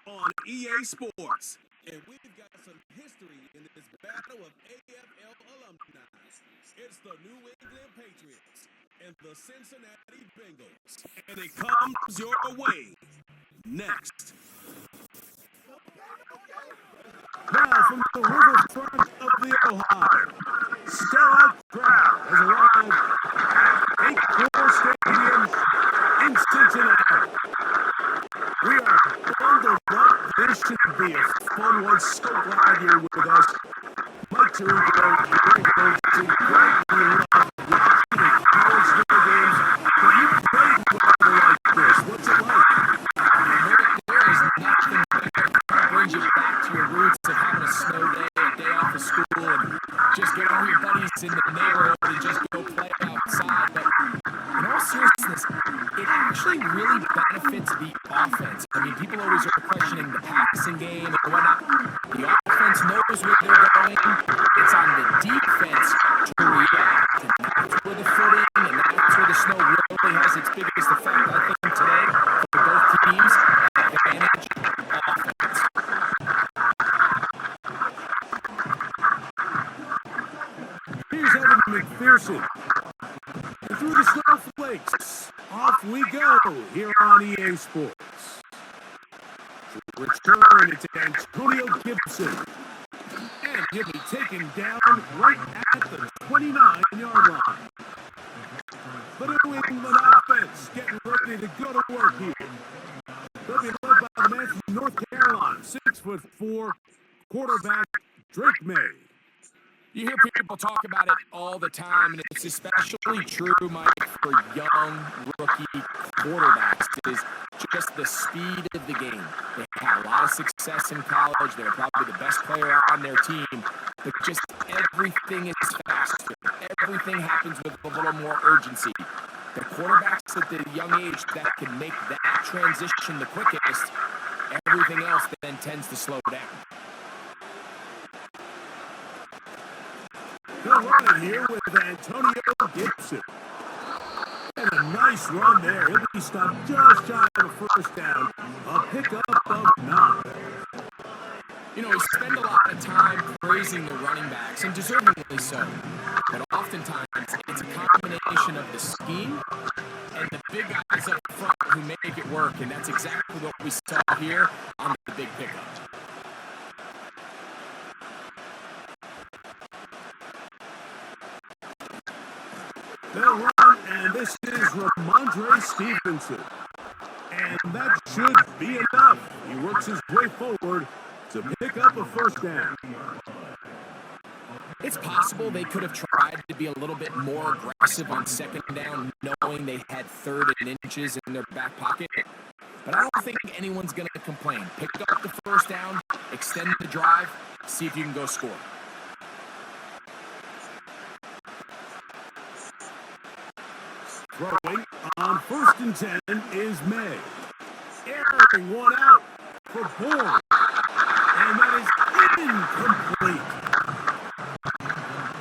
on EA Sports. And we've got some history in this battle of AFL alumni. It's the New England Patriots and the Cincinnati Bengals. And it comes your way next. Now from the riverfront of the Ohio, sellout crowd has arrived at Paycor Stadium in Cincinnati. We are bundled up. This should be a fun one. So glad you're with us. Mike Tirico, Greg Olsen, Greg, we love watching the college football games. But you played weather like this. What's it like? There is nothing that brings you back to your roots of having a snow day, a day off of school, and just get all your buddies in the neighborhood and just go play outside. But in all seriousness, it actually really benefits the offense. I mean, people always are questioning the passing game and whatnot. The offense knows where they're going. It's on the defense to react, and that's where the footing and that's where the snow really has its biggest effect, I think, today for both teams. Advantage offense. Here's Evan McPherson. And through the snowflakes, off we go here on EA Sports. To return, it's Antonio Gibson. And he'll be taken down right at the 29-yard line. The New England offense getting ready to go to work here. They'll be led by the man from North Carolina, 6'4", quarterback Drake May. You hear people talk about it all the time, and it's especially true, Mike, for young rookie quarterbacks, is just the speed of the game. They had a lot of success in college. They're probably the best player on their team, but just everything is faster. Everything happens with a little more urgency. The quarterbacks at the young age that can make that transition the quickest, everything else then tends to slow down. They're running here with Antonio Gibson. And a nice run there. He'll be stopped just shy of a first down. A pickup of 9. You know, we spend a lot of time praising the running backs, and deservingly so. But oftentimes, it's a combination of the scheme and the big guys up front who make it work, and that's exactly what we saw here on the big pickup. They'll run, and this is Ramondre Stevenson. And that should be enough. He works his way forward to pick up a first down. It's possible they could have tried to be a little bit more aggressive on second down, knowing they had 3rd and inches in their back pocket. But I don't think anyone's going to complain. Pick up the first down, extend the drive, see if you can go score. Throwing on 1st and 10 is May. Airing one out for Bourne. And that is incomplete.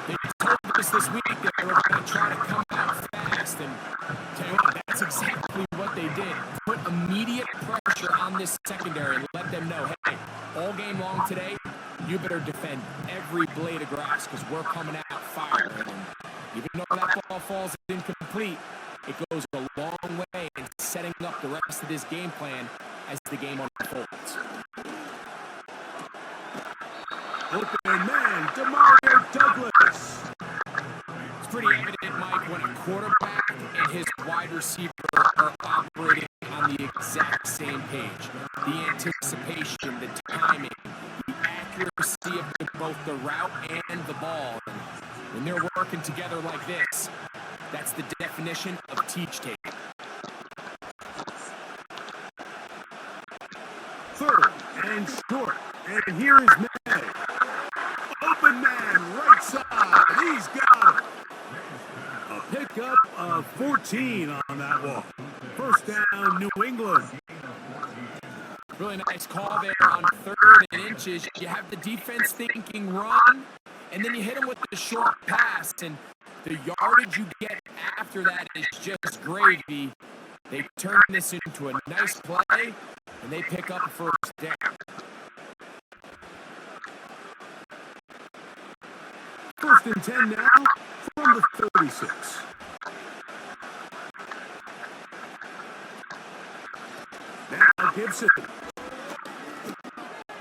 They told us this week that they were going to try to come out fast. And tell you what, that's exactly what they did. Put immediate pressure on this secondary and let them know, hey, all game long today, you better defend every blade of grass because we're coming out firing. And even though that ball falls incomplete, it goes a long way in setting up the rest of this game plan as the game unfolds. Open man, Demario Douglas. It's pretty evident, Mike, when a quarterback and his wide receiver are operating on the exact same page. The anticipation, the timing, the accuracy of both the route and the ball. And when they're working together like this, that's the definition of teach tape. 3rd and short. And here is May. Open man, right side. He's got it. A pickup of 14 on that one. First down, New England. Really nice call there on 3rd and inches. You have the defense thinking run, and then you hit them with the short pass, and the yardage you get after that is just gravy. They turn this into a nice play, and they pick up a first down. First and 10 now from the 36. Now Gibson.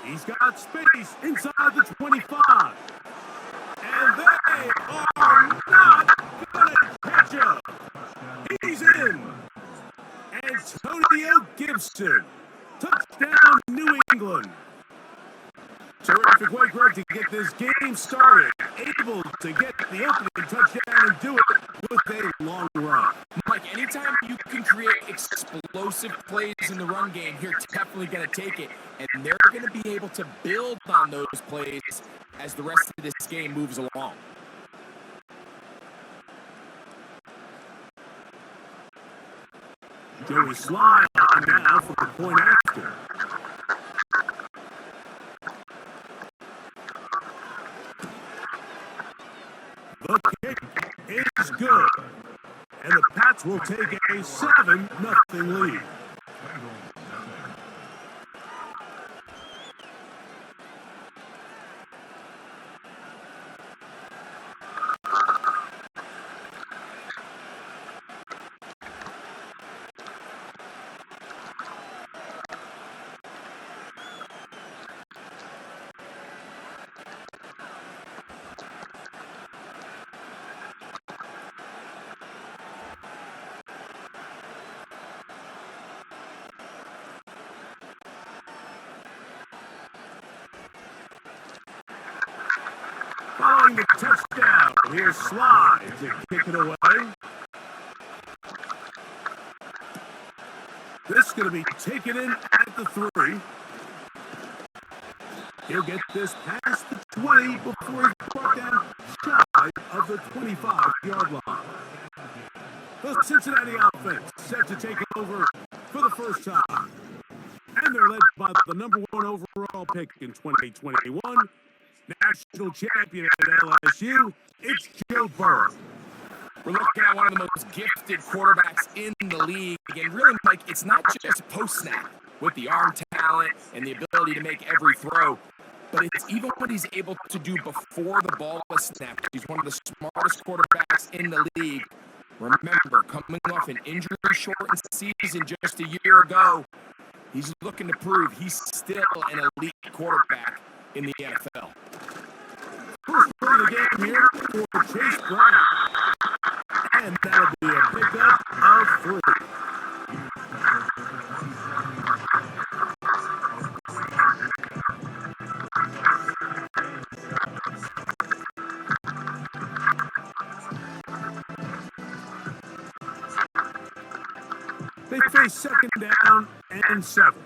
He's got space inside the 25. And they are not going to catch him. He's in. Antonio Gibson. Touchdown, New England. Terrific way, Greg, to get this game started. Able to get the opening touchdown and do it with a long run. Mike, anytime you can create explosive plays in the run game, you're definitely going to take it. And they're going to be able to build on those plays as the rest of this game moves along. Joey Sly now for the point after. The kick is good. And the Pats will take a 7-0 lead. Following the touchdown, here's Sly to kick it away. This is going to be taken in at the 3. He'll get this past the 20 before he's brought down shy of the 25-yard line. The Cincinnati offense set to take over for the first time. And they're led by the number 1 overall pick in 2021. National champion at LSU, it's Joe Burrow. We're looking at one of the most gifted quarterbacks in the league. And really, Mike, it's not just post-snap with the arm talent and the ability to make every throw, but it's even what he's able to do before the ball is snapped. He's one of the smartest quarterbacks in the league. Remember, coming off an injury-shortened season just a year ago, he's looking to prove he's still an elite quarterback in the NFL. First play of the game here for Chase Brown. And that'll be a pickup of 3. They face second down and 7.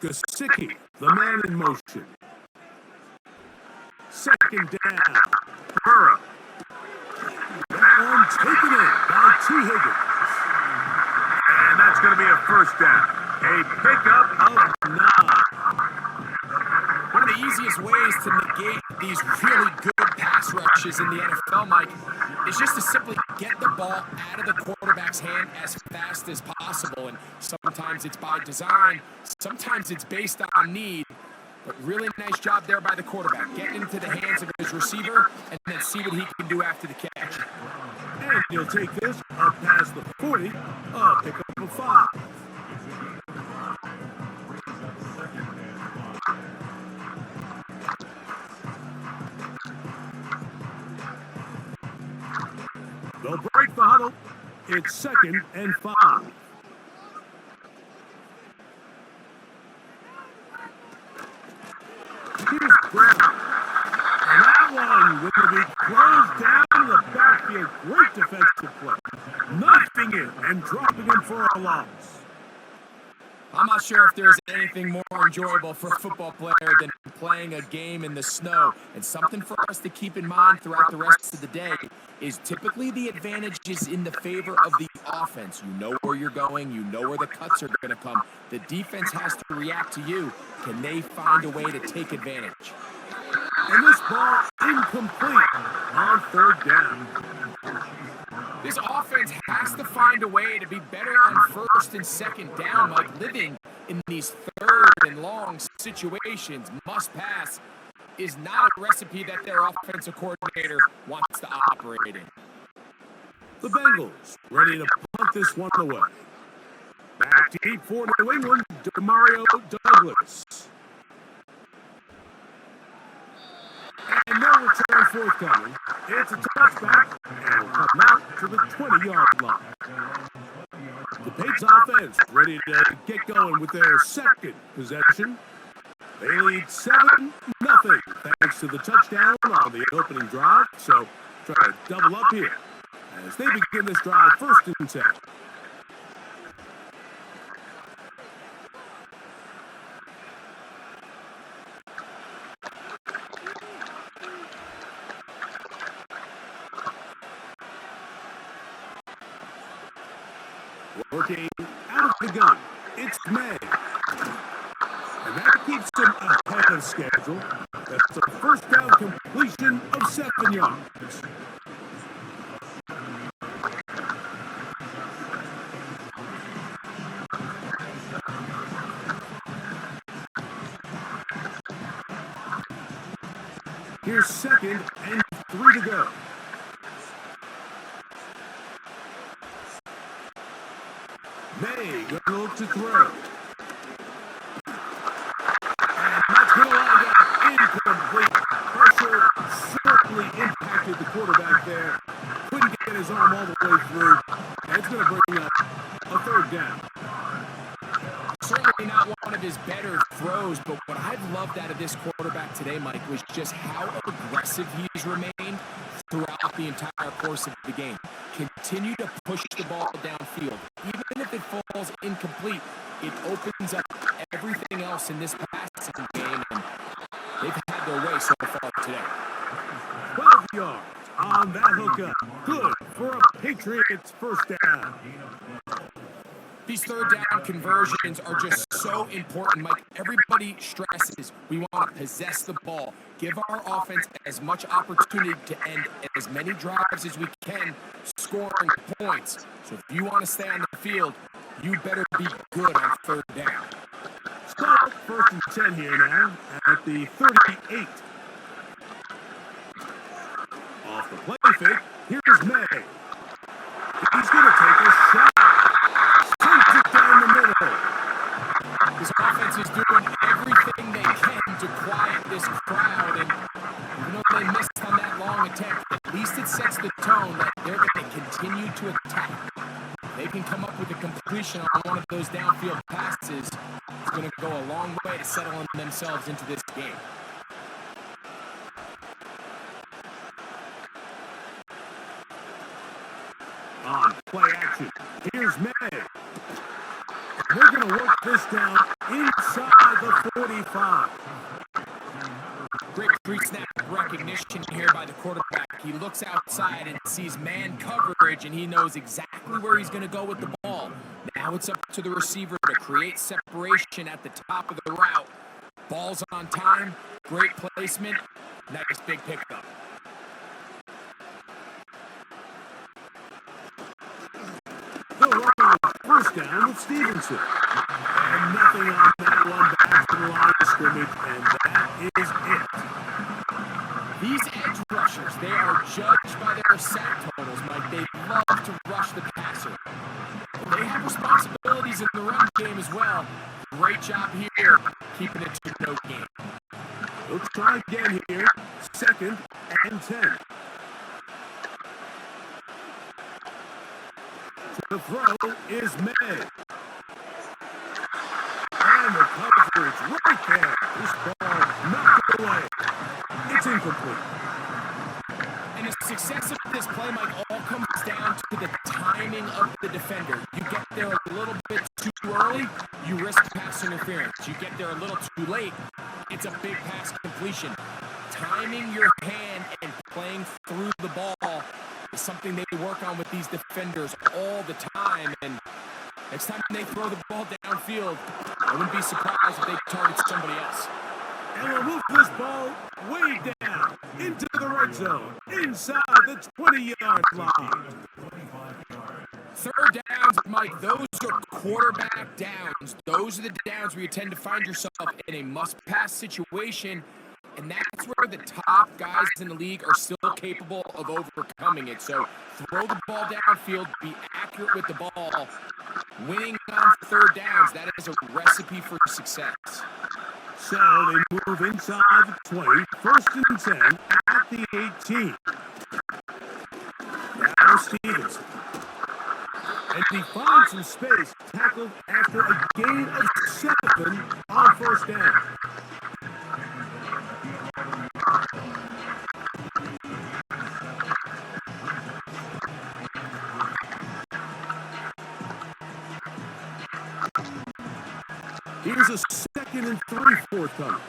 Gesicki, the man in motion. Second down. Burrow. That one taken in by T. Higgins. And that's going to be a first down. A pickup of 9. One of the easiest ways to negate these really good pass rushes in the NFL, Mike, is just to simply get the ball out of the quarterback's hand as fast as possible. And sometimes it's by design, sometimes it's based on need. But really nice job there by the quarterback. Get into the hands of his receiver and then see what he can do after the catch. And he'll take this up past the 40, pick up a 5. They'll break the huddle. It's second and 5. Here's Brown. And that one will be closed down in the backfield. Great defensive play. Knocking it and dropping him for a loss. I'm not sure if there's anything more enjoyable for a football player than playing a game in the snow. And something for us to keep in mind throughout the rest of the day is typically the advantage is in the favor of the offense. You know where you're going. You know where the cuts are going to come. The defense has to react to you. Can they find a way to take advantage? And this ball incomplete on third down. This offense has to find a way to be better on first and second down, like living in these third and long situations. Must pass is not a recipe that their offensive coordinator wants to operate in. The Bengals ready to punt this one away. Back deep for New England, Demario Douglas. And no return forthcoming. It's a touchback, and will come out to the 20-yard line. The Patriots offense ready to get going with their second possession. They lead 7-0 thanks to the touchdown on the opening drive. So try to double up here as they begin this drive 1st and 10. Working out of the gun, it's May. And that keeps him ahead of schedule. That's a first down completion of 7 yards. Here's 2nd and 3 to go. May gonna look to throw. And that's gonna line up incomplete. Pressure certainly impacted the quarterback there. Couldn't get his arm all the way through. And it's gonna bring up a 3rd down. Certainly not one of his better throws, but what I've loved out of this quarterback today, Mike, was just how aggressive he's remained throughout the entire course of the game. Continue to push the ball downfield. Even if it falls incomplete, it opens up everything else in this passing game, and they've had their way so far today. 12 yards on that hookup. Good for a Patriots first down. These 3rd down conversions are just so important, Mike. Everybody stresses we want to possess the ball, give our offense as much opportunity to end as many drives as we can, scoring points. So if you want to stay on the field, you better be good on 3rd down. Start 1st and 10 here now at the 38. Off the play fake, here's May. He's going to take a shot. Takes it down the middle. This offense is doing everything they can to quiet this crowd, and even though they missed on that long attempt, at least it sets the tone that they're going to continue to attack. They can come up with a completion on one of those downfield passes. It's going to go a long way to settling themselves into this game. On play action, here's May. They're going to work this down inside the 45. Great pre-snap recognition here by the quarterback. He looks outside and sees man coverage, and he knows exactly where he's going to go with the ball. Now it's up to the receiver to create separation at the top of the route. Ball's on time, great placement, nice big pickup. They'll run on 1st down with Stevenson. And nothing on that one back to the line of scrimmage, and that is it. These edge rushers, they are judged by their sack totals, Mike. They love to rush the passer. They have responsibilities in the run game as well. Great job here, keeping it to no gain. They'll try again here. 2nd and 10. The throw is May. And the coverage right there. This ball knocked away. It's incomplete. And the success of this play, Mike, all comes down to the timing of the defender. You get there a little bit too early, you risk pass interference. You get there a little too late, it's a big pass completion. Timing your hand and playing through the ball is something they work on with these defenders all the time. And next time they throw the ball downfield, I wouldn't be surprised if they target somebody else. And we'll move this ball way down into the red zone, inside the 20-yard line. Third downs, Mike, those are quarterback downs. Those are the downs where you tend to find yourself in a must-pass situation, and that's where the top guys in the league are still capable of overcoming it. So throw the ball downfield, be accurate with the ball. Winning on third downs, that is a recipe for success. So they move inside the 20, first and 10 at the 18. Now Stevenson. And he finds some space, tackled after a gain of 7 on first down. Here's a 2nd and 3 forthcoming.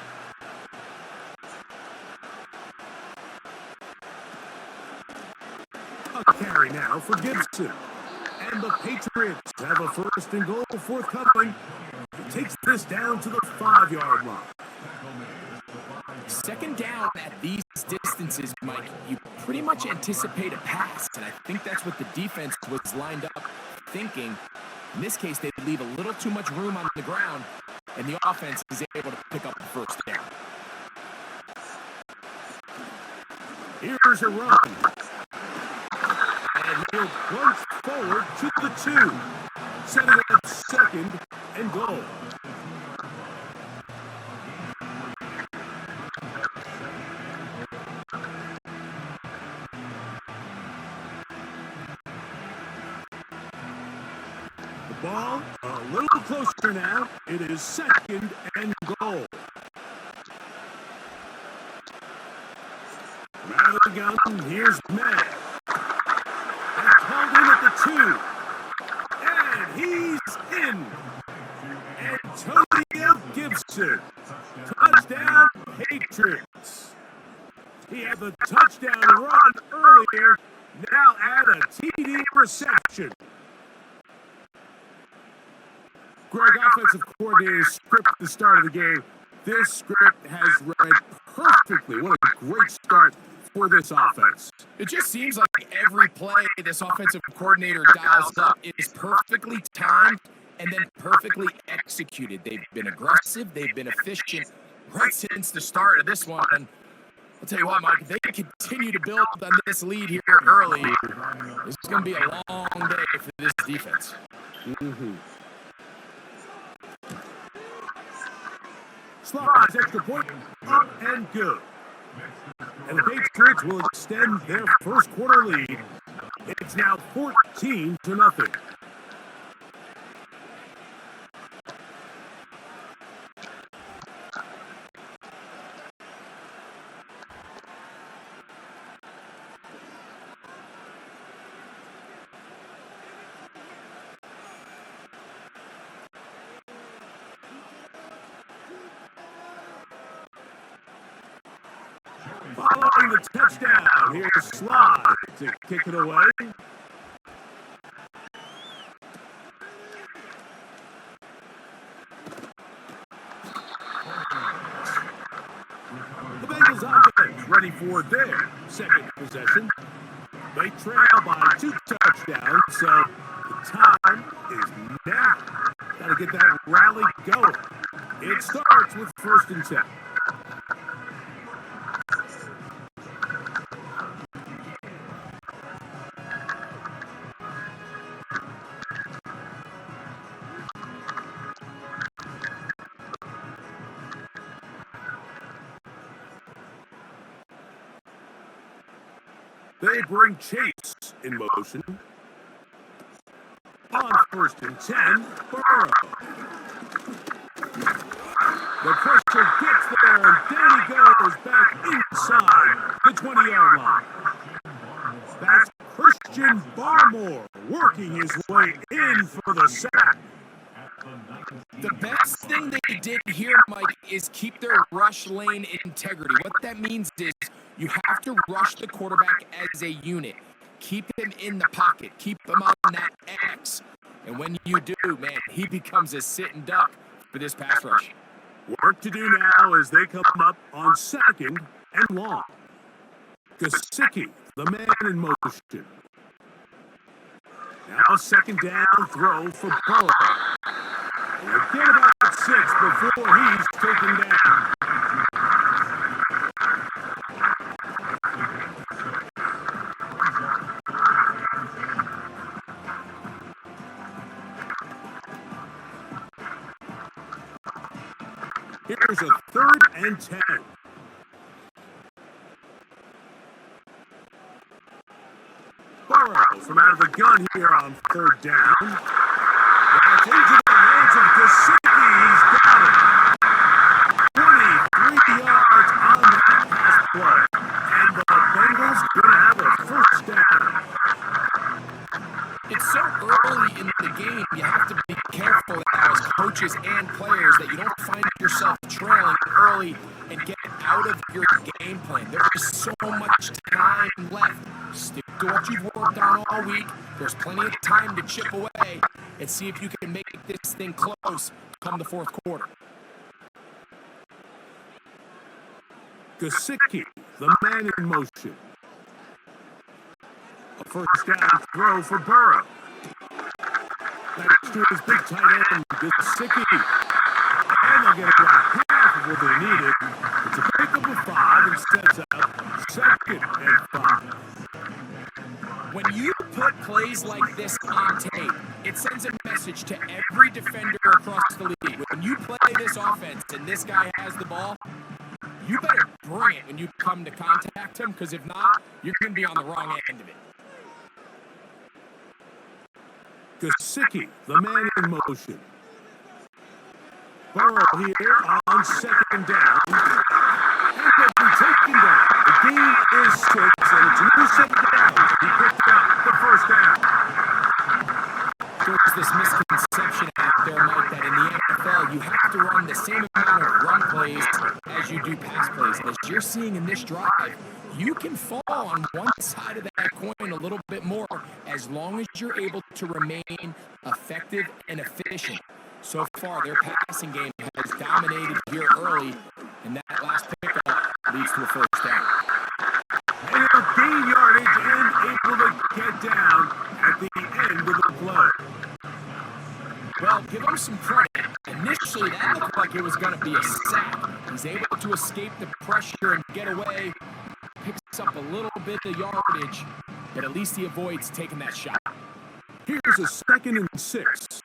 A carry now for Gibson. And the Patriots have a 1st and goal forthcoming. He takes this down to the 5-yard line. Second down at these distances, Mike, you pretty much anticipate a pass, and I think that's what the defense was lined up thinking. In this case, they leave a little too much room on the ground, and the offense is able to pick up the first down. Here's a run. And he'll plunge forward to the 2, setting up 2nd and goal. The ball a little closer now. It is 2nd and goal. Out of the gun, here's Matt. Called in at the 2. And he's in. Antonio Gibson. Touchdown, Patriots. He had the touchdown run earlier. Now add a TD reception. Greg, offensive coordinator, script the start of the game. This script has read perfectly. What a great start for this offense. It just seems like every play this offensive coordinator dials up is perfectly timed and then perfectly executed. They've been aggressive. They've been efficient right since the start of this one. And I'll tell you what, Mike, if they continue to build on this lead here early, this is going to be a long day for this defense. Slides, extra point, up and good. And the Patriots will extend their first quarter lead. It's now 14-0. Following the touchdown, here's Slide to kick it away. The Bengals offense ready for their second possession. They trail by 2 touchdowns, so the time is now. Got to get that rally going. It starts with 1st and 10. They bring Chase in motion. On 1st and 10, Burrow. The pressure gets there, and then he goes back inside the 20-yard line. That's Christian Barmore working his way in for the sack. The best thing they did here, Mike, is keep their rush lane integrity. What that means is you have to rush the quarterback as a unit. Keep him in the pocket. Keep him on that X. And when you do, man, he becomes a sitting duck for this pass rush. Work to do now as they come up on 2nd and long. Gesicki, the man in motion. Now second down throw for Burrow. He'll get about 6 before he's taken down. Here's a 3rd and 10. Burrow from out of the gun here on 3rd down. That's into the hands of Gesicki. He's got it. 23 yards on that pass play. And the Bengals going to have a 1st down. It's so early in the game, you have to be careful now as coaches and players that you don't find yourself trailing early and get out of your game plan. There is so much time left. Stick to what you've worked on all week. There's plenty of time to chip away and see if you can make this thing close come the 4th quarter. Gesicki, the man in motion. A 1st down throw for Burrow. That's to his big tight end, Gesicki. And they'll get about half of what they needed. It's a pickup of 5 and sets up 2nd and 5. When you put plays like this on tape, it sends a message to every defender across the league. When you play this offense and this guy has the ball, you better bring it when you come to contact him, because if not, you're going to be on the wrong end of it. Gesicki, the man in motion. Burrow here on 2nd down. And they'll be taken down. The game is 6, and it's a new 2nd down. He picked up the 1st down. There's this misconception out there, Mike, that in the NFL you have to run the same amount of run plays as you do pass plays. As you're seeing in this drive, you can fall on one side of that coin a little bit more as long as you're able to remain effective and efficient. So far, their passing game has dominated here early, and that last pickup leads to a 1st down. And he'll gain yardage and able to get down at the end of the play. Well, give him some credit. Initially, that looked like it was going to be a sack. He's able to escape the pressure and get away. Picks up a little bit of yardage, but at least he avoids taking that shot. Here's a 2nd and 6.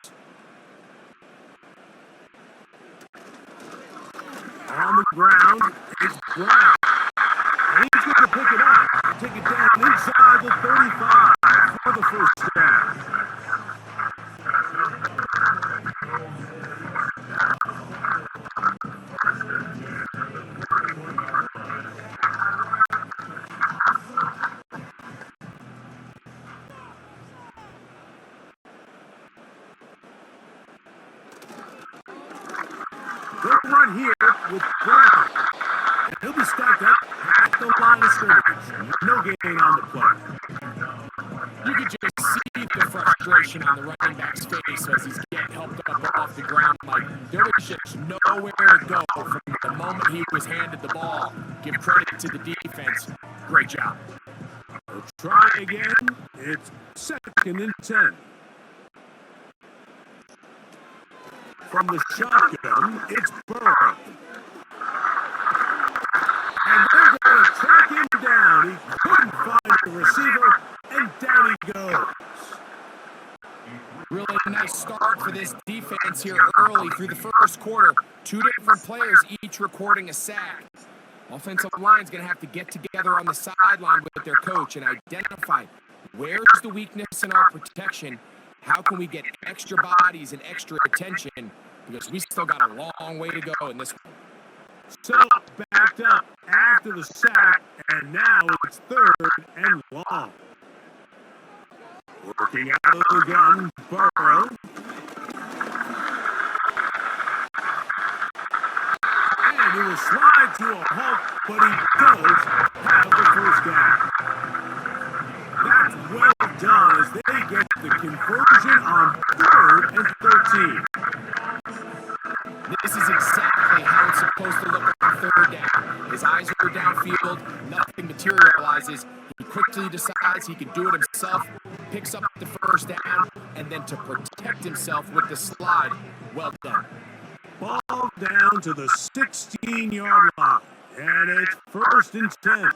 On the ground, it's Brown. And he's going to pick it up. Take it down inside the 35 for the 1st down. They'll run here with Brown. And he'll be stacked up at the line of scrimmage. No gain on the play. You could just see the frustration on the running back's face as he's getting helped up off the ground. Like, there was just nowhere to go from the moment he was handed the ball. Give credit to the defense. Great job. They'll try again. It's 2nd and 10. From the shotgun, it's Burrow. And they're going to track him down. He couldn't find the receiver, and down he goes. Really nice start for this defense here early through the 1st quarter. 2 different players each recording a sack. Offensive line's going to have to get together on the sideline with their coach and identify where's the weakness in our protection. How can we get extra bodies and extra attention? Because we still got a long way to go in this one. So backed up after the sack, and now it's 3rd and long. Working out of the gun, Burrow. And he will slide to a halt, but he does have the 1st down. That's well done as they get the conversion on 3rd and 13. This is exactly how it's supposed to look on 3rd down. His eyes are downfield, nothing materializes. He quickly decides he can do it himself, picks up the first down, and then to protect himself with the slide. Well done. Ball down to the 16-yard line, and it's 1st and 10.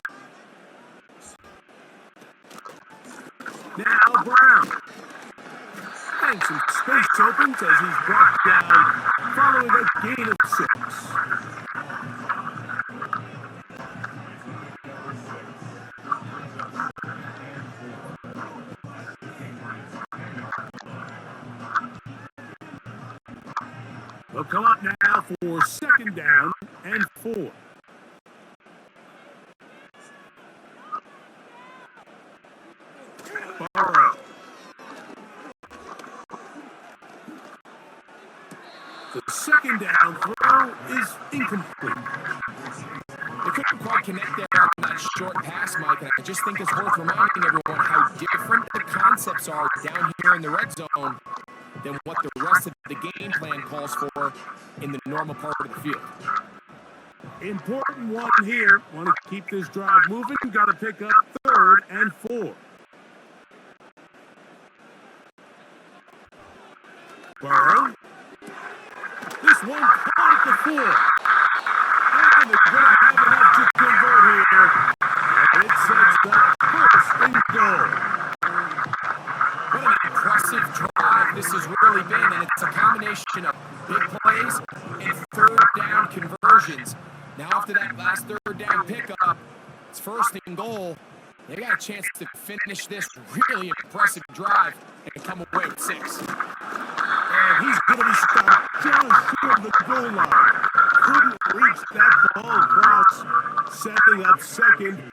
Now Brown. And some space opens as he's brought down following a gain of 6. They'll come up now for 2nd down and 4. Burrow. The 2nd down throw is incomplete. They couldn't quite connect there on that short pass, Mike, and I just think it's worth reminding everyone how different the concepts are down here in the red zone than what the rest of the game plan calls for in the normal part of the field. Important one here. Want to keep this drive moving. Got to pick up 3rd and 4. Burrow. This one caught at the 4. And they're going to have enough to convert here. And it sets up 1st and goal. What an impressive drive this has really been, and it's a combination of big plays and 3rd down conversions. Now after that last 3rd down pickup, it's 1st and goal. They got a chance to finish this really impressive drive and come away with 6. And he's going to be stopped just short of the goal line. Couldn't reach that ball across, setting up 2nd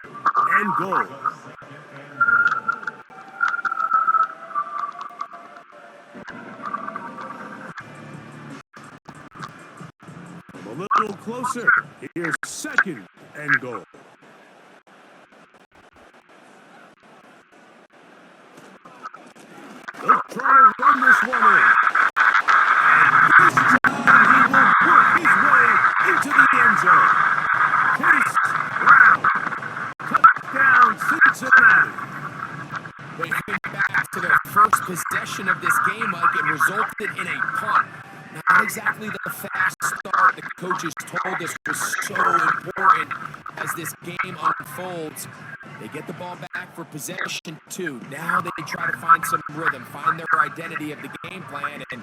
and goal. A little closer. Here's 2nd and goal. They'll try to run this one in. And this time he will work his way into the end zone. Chase Brown. Touchdown, Cincinnati. They think back to their first possession of this game, Mike. It resulted in a punt. Not exactly the fast start the coaches told us was so important as this game unfolds. They get the ball back for possession 2. Now they try to find some rhythm, find their identity of the game plan, and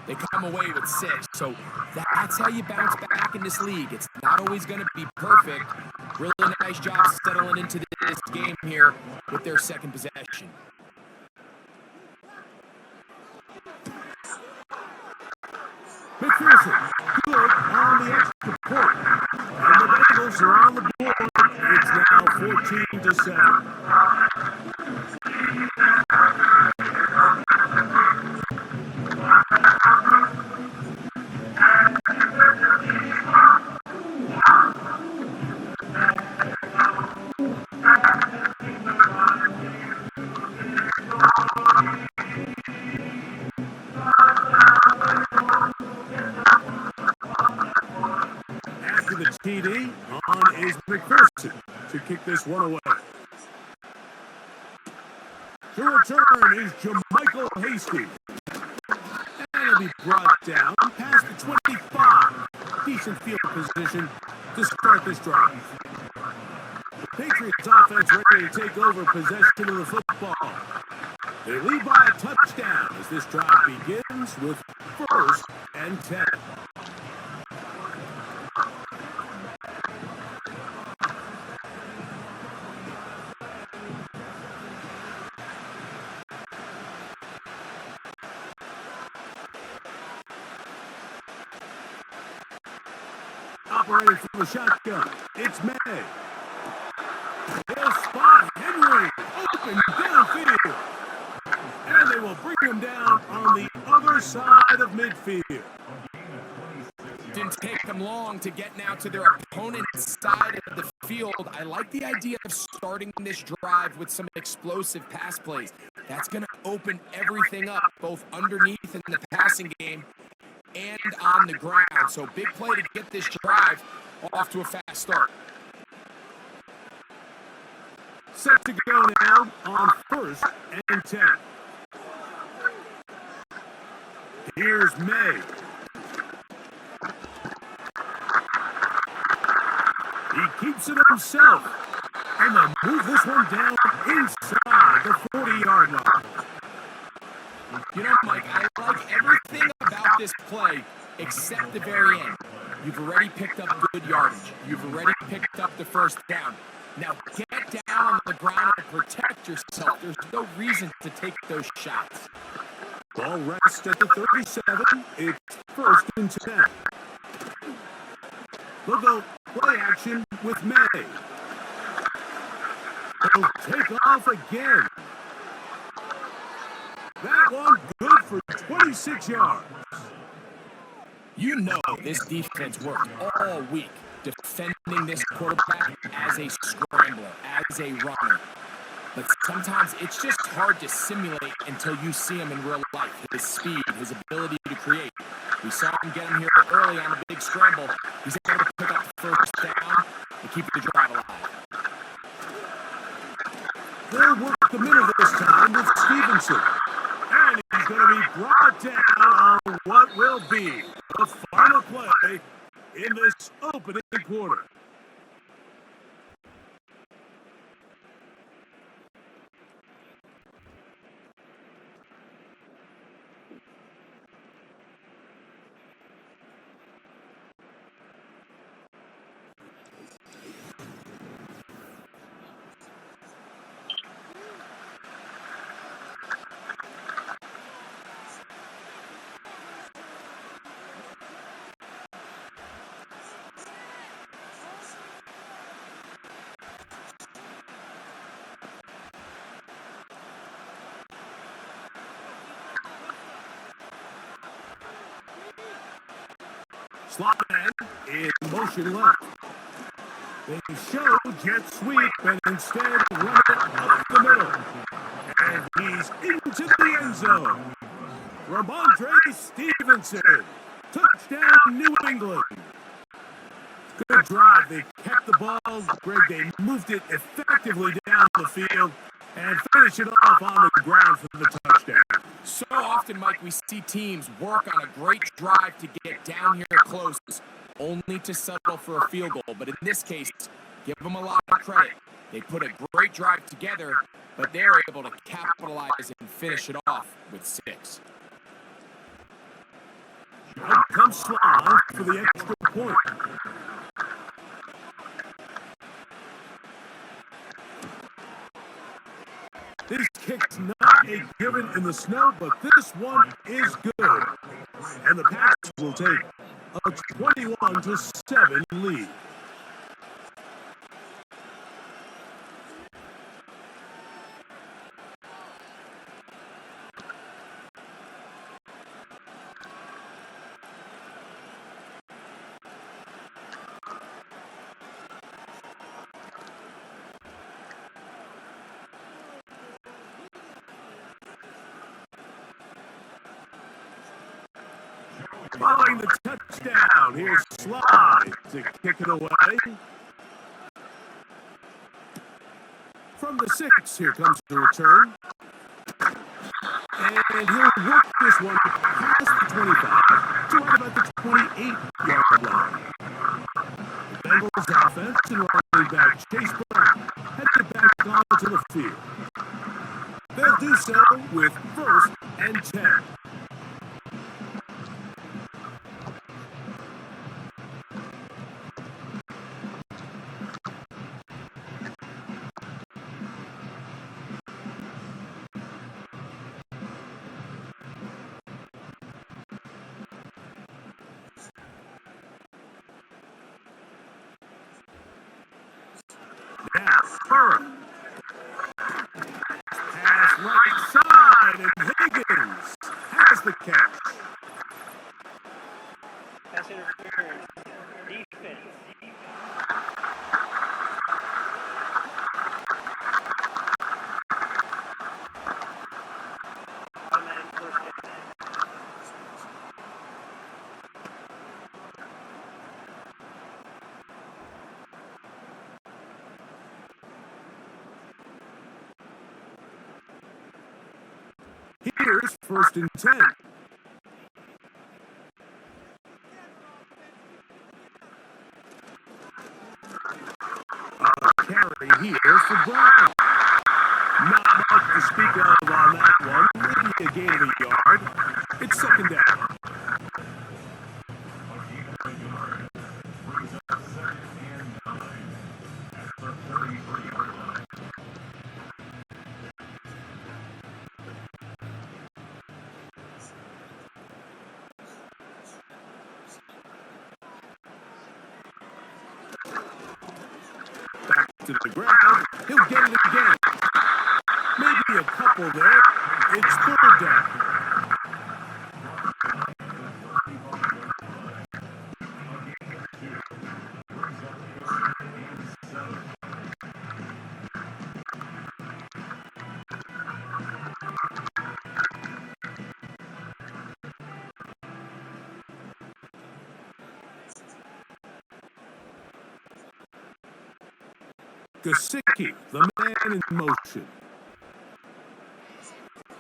they come away with 6. So that's how you bounce back in this league. It's not always going to be perfect. Really nice job settling into this game here with their 2nd possession. McPherson, good on the extra point. And the Bengals are on the board. It's now 14-7. TD on is McPherson to kick this one away. To return is Jermichael Hasty. And he'll be brought down past the 25. Decent field position to start this drive. The Patriots offense ready to take over possession of the football. They lead by a touchdown as this drive begins with 1st and 10. Operating from the shotgun, it's May. They'll spot Henry open downfield. And they will bring him down on the other side of midfield. Didn't take them long to get now to their opponent's side of the field. I like the idea of starting this drive with some explosive pass plays. That's going to open everything up, both underneath in the passing game and on the ground. So big play to get this drive off to a fast start. Set to go now on 1st and 10. Here's May. He keeps it himself. And they'll move this one down inside the 40-yard line. You know, Mike, I like everything about this play except the very end. You've already picked up good yardage. You've already picked up the first down. Now get down on the ground and protect yourself. There's no reason to take those shots. Ball rests at the 37. It's 1st and 10. They'll go play action with May. They'll take off again. That one good for 26 yards. You know this defense worked all week defending this quarterback as a scrambler, as a runner. But sometimes it's just hard to simulate until you see him in real life. His speed, his ability to create. We saw him get him here early on a big scramble. He's able to pick up the first down and keep the drive alive. They'll work the middle this time with Stevenson. And he's going to be brought down on what will be the final play in this opening quarter. Slot man in motion left. They show jet sweep and instead run it up the middle. And he's into the end zone. Ramondre Stevenson. Touchdown, New England. Good drive. They kept the ball. Greg, they moved it effectively down the field and finished it off on the ground for the touchdown. So often, Mike, we see teams work on a great drive to get down here close, only to settle for a field goal. But in this case, give them a lot of credit. They put a great drive together, but they're able to capitalize and finish it off with 6. Out comes Sly for the extra point. This kick's not a given in the snow, but this one is good. And the Pats will take a 21-7 lead. Following the touchdown, here's Sly to kick it away. From the 6, here comes the return. And he'll work this one past the 25 to right about the 28-yard line. The Bengals offense and running back Chase Brown headed back onto the field. They'll do so with 1st and 10. Now, Burrow. Pass right side, and Higgins has the catch. Pass interference. Defense. Automatic first down. Here's 1st and 10. A carry here for Brown. Not much to speak of on that one. Maybe a gain of a yard. It's 2nd down. Back to the ground. He'll get it again. Maybe a couple there. It's 3rd down. Gesicki, the man in motion.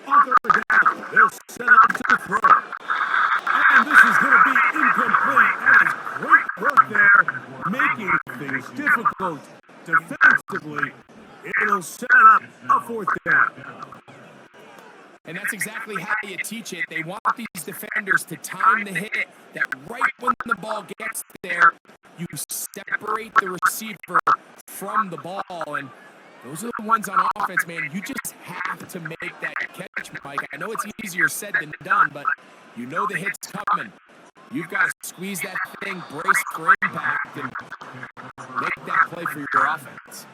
On 3rd down, they'll set up to throw. And this is going to be incomplete. That is great work there, making things difficult defensively. It'll set up a 4th down. And that's exactly how you teach it. They want these defenders to time the hit, that right when the ball gets there, you separate the receiver from the ball. And those are the ones on offense, man. You just have to make that catch, Mike. I know it's easier said than done, but you know the hit's coming. You've got to squeeze that thing, brace for impact, and make that play for your offense.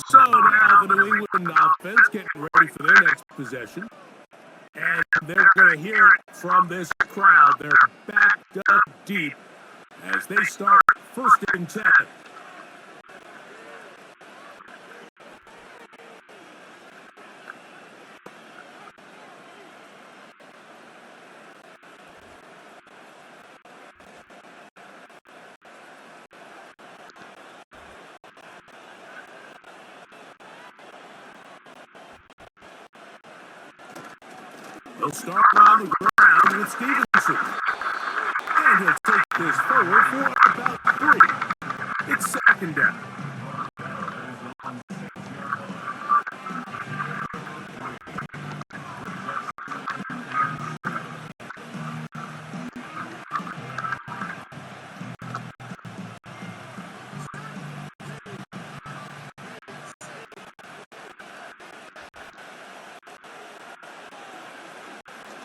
So now the New England offense getting ready for their next possession. And they're going to hear it from this crowd. They're backed up deep as they start 1st and 10. He'll start on the ground with Stevenson. And he'll take this forward for about 3. It's 2nd down.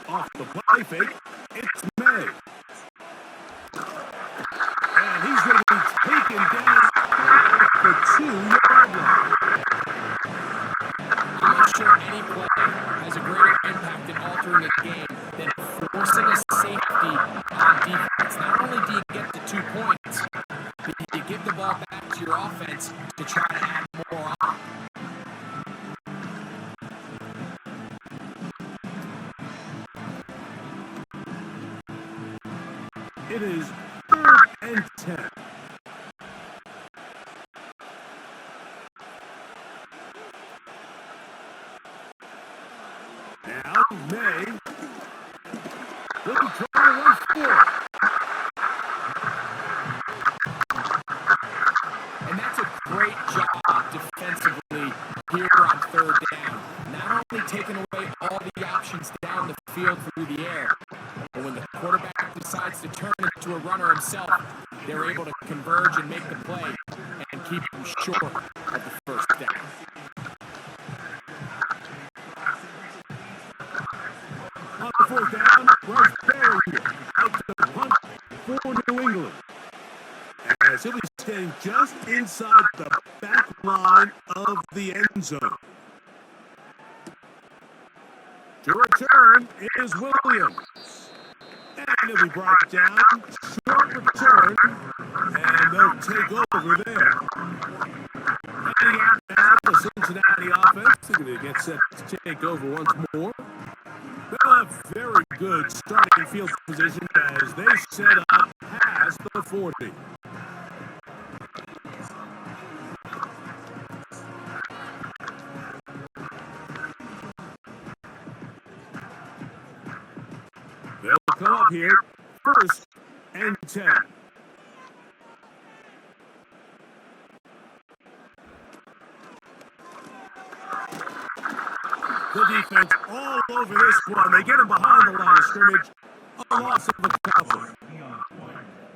Off the play fake, it's May. And he's going to be taken down at the 2-yard line. I'm not sure any play has a greater impact in altering a game than forcing a safety on defense. Not only do you get the 2 points, but you give the ball back to your offense to try to add more on. It is 3rd and 10. Now May. They'll be trying to run 4. And that's a great job defensively here on 3rd down. Not only taking away all the options down the field through the air, but when the quarterback decides to turn into a runner himself, they're able to converge and make the play and keep them short of the 1st down. On the 4th down, Bryce Barrier out to the punt for New England. As he'll be staying just inside the back line of the end zone. To return is Williams. And he'll be brought down. Short return. And they'll take over there. Heading out now, the Cincinnati offense. They're going to get set to take over once more. They'll have very good starting field position as they set up past the 40. come up here. 1st and 10. The defense all over this one. They get him behind the line of scrimmage. A loss of a couple.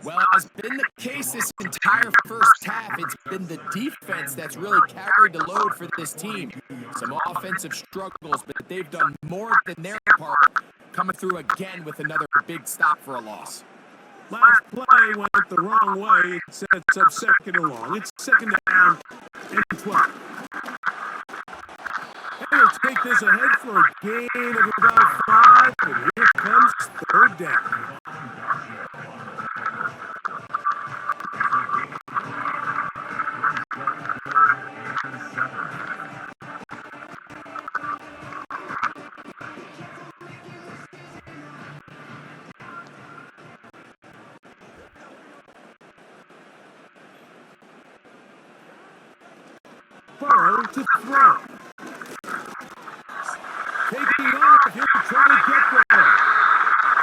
Well, as been the case this entire first half, it's been the defense that's really carried the load for this team. Some offensive struggles, but they've done more than their part, coming through again with another big stop for a loss. Last play went the wrong way. It sets up 2nd and long. It's 2nd down and 12. They'll take this ahead for a gain of about 5, and here comes 3rd down. Burrow to throw. Taking off, he'll try to get there.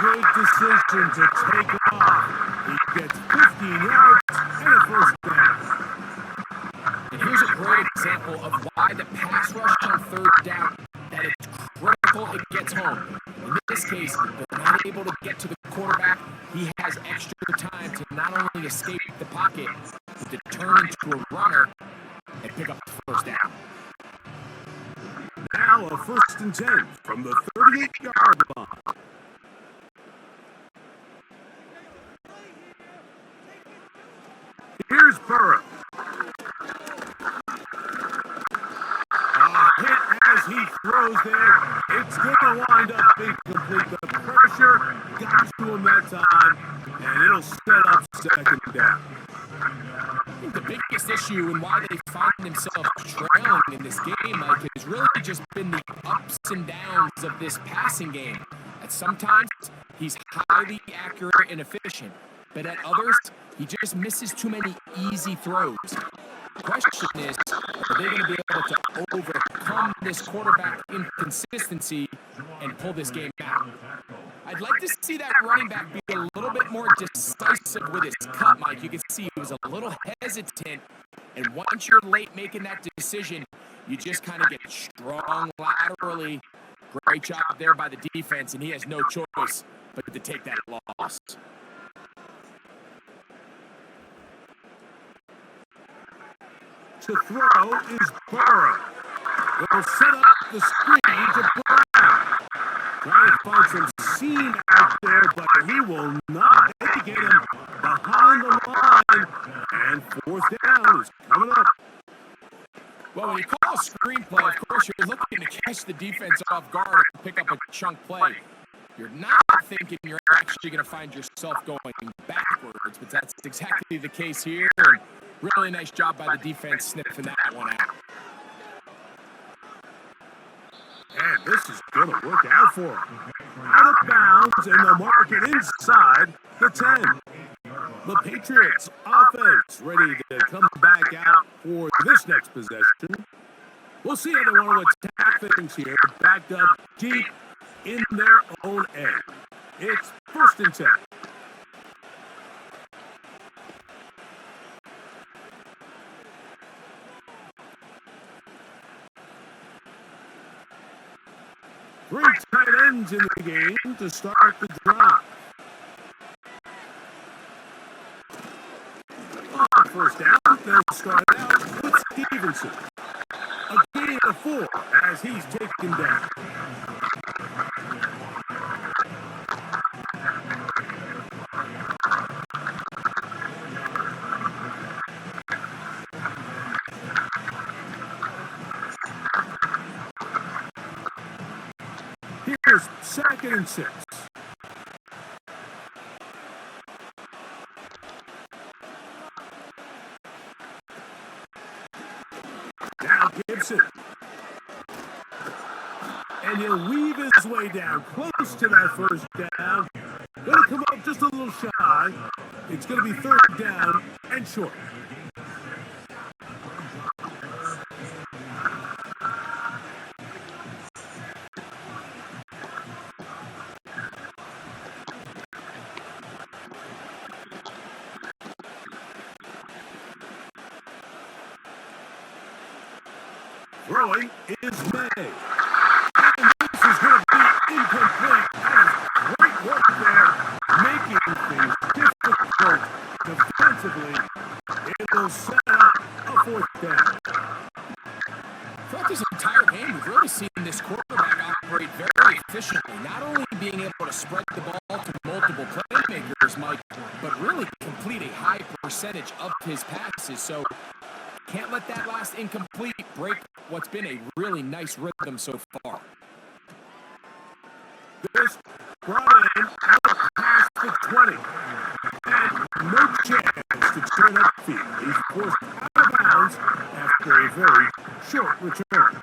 Good decision to take off. He gets 15 yards and a 1st down. And here's a great example of why the pass rush on 3rd down, that it's critical it gets home. In this case, they're not able to get to the quarterback. He has extra time to not only escape the pocket, but to turn into a runner and pick up the 1st down. Now a 1st and 10 from the 38-yard line. Here's Burrow. A hit as he throws there. It's going to wind up incomplete. The pressure got to him that time, and it'll set up 2nd down. I think the biggest issue and why they find themselves trailing in this game, Mike, has really just been the ups and downs of this passing game. At sometimes, he's highly accurate and efficient, but at others, he just misses too many easy throws. The question is, are they going to be able to overcome this quarterback inconsistency and pull this game out? I'd like to see that running back be a little bit more decisive with his cut, Mike. You can see he was a little hesitant, and once you're late making that decision, you just kind of get strong laterally. Great job there by the defense, and he has no choice but to take that loss. To throw is Burrow. They'll set up the screen to Brown. Trying to find some seam out there, but he will not get him behind the line. And 4th down is coming up. Well, when you call a screenplay, of course, you're looking to catch the defense off guard and pick up a chunk play. You're not thinking you're actually going to find yourself going backwards, but that's exactly the case here. And really nice job by the defense sniffing that one out. And this is going to work out for him. Out of bounds, and they'll mark it inside the 10. The Patriots offense ready to come back out for this next possession. We'll see how they want to attack things here. Backed up deep in their own end. It's 1st and 10. Three tight ends in the game to start the drive. On 1st down, they'll start out with Stevenson. A gain of 4 as he's taken down. Here's 2nd and 6. Now Gibson. And he'll weave his way down close to that 1st down. Gonna come up just a little shy. It's gonna be 3rd down and short. Throwing is May. And this is going to be incomplete. That is great work there, making things difficult defensively. It'll set up a fourth down. Throughout this entire game, we've really seen this quarterback operate very efficiently, not only being able to spread the ball to multiple playmakers, Mike, but really complete a high percentage of his passes. So can't let that last incomplete break what's been a really nice rhythm so far. This brought in out past the 20. And no chance to turn upfield. He's forced out of bounds after a very short return.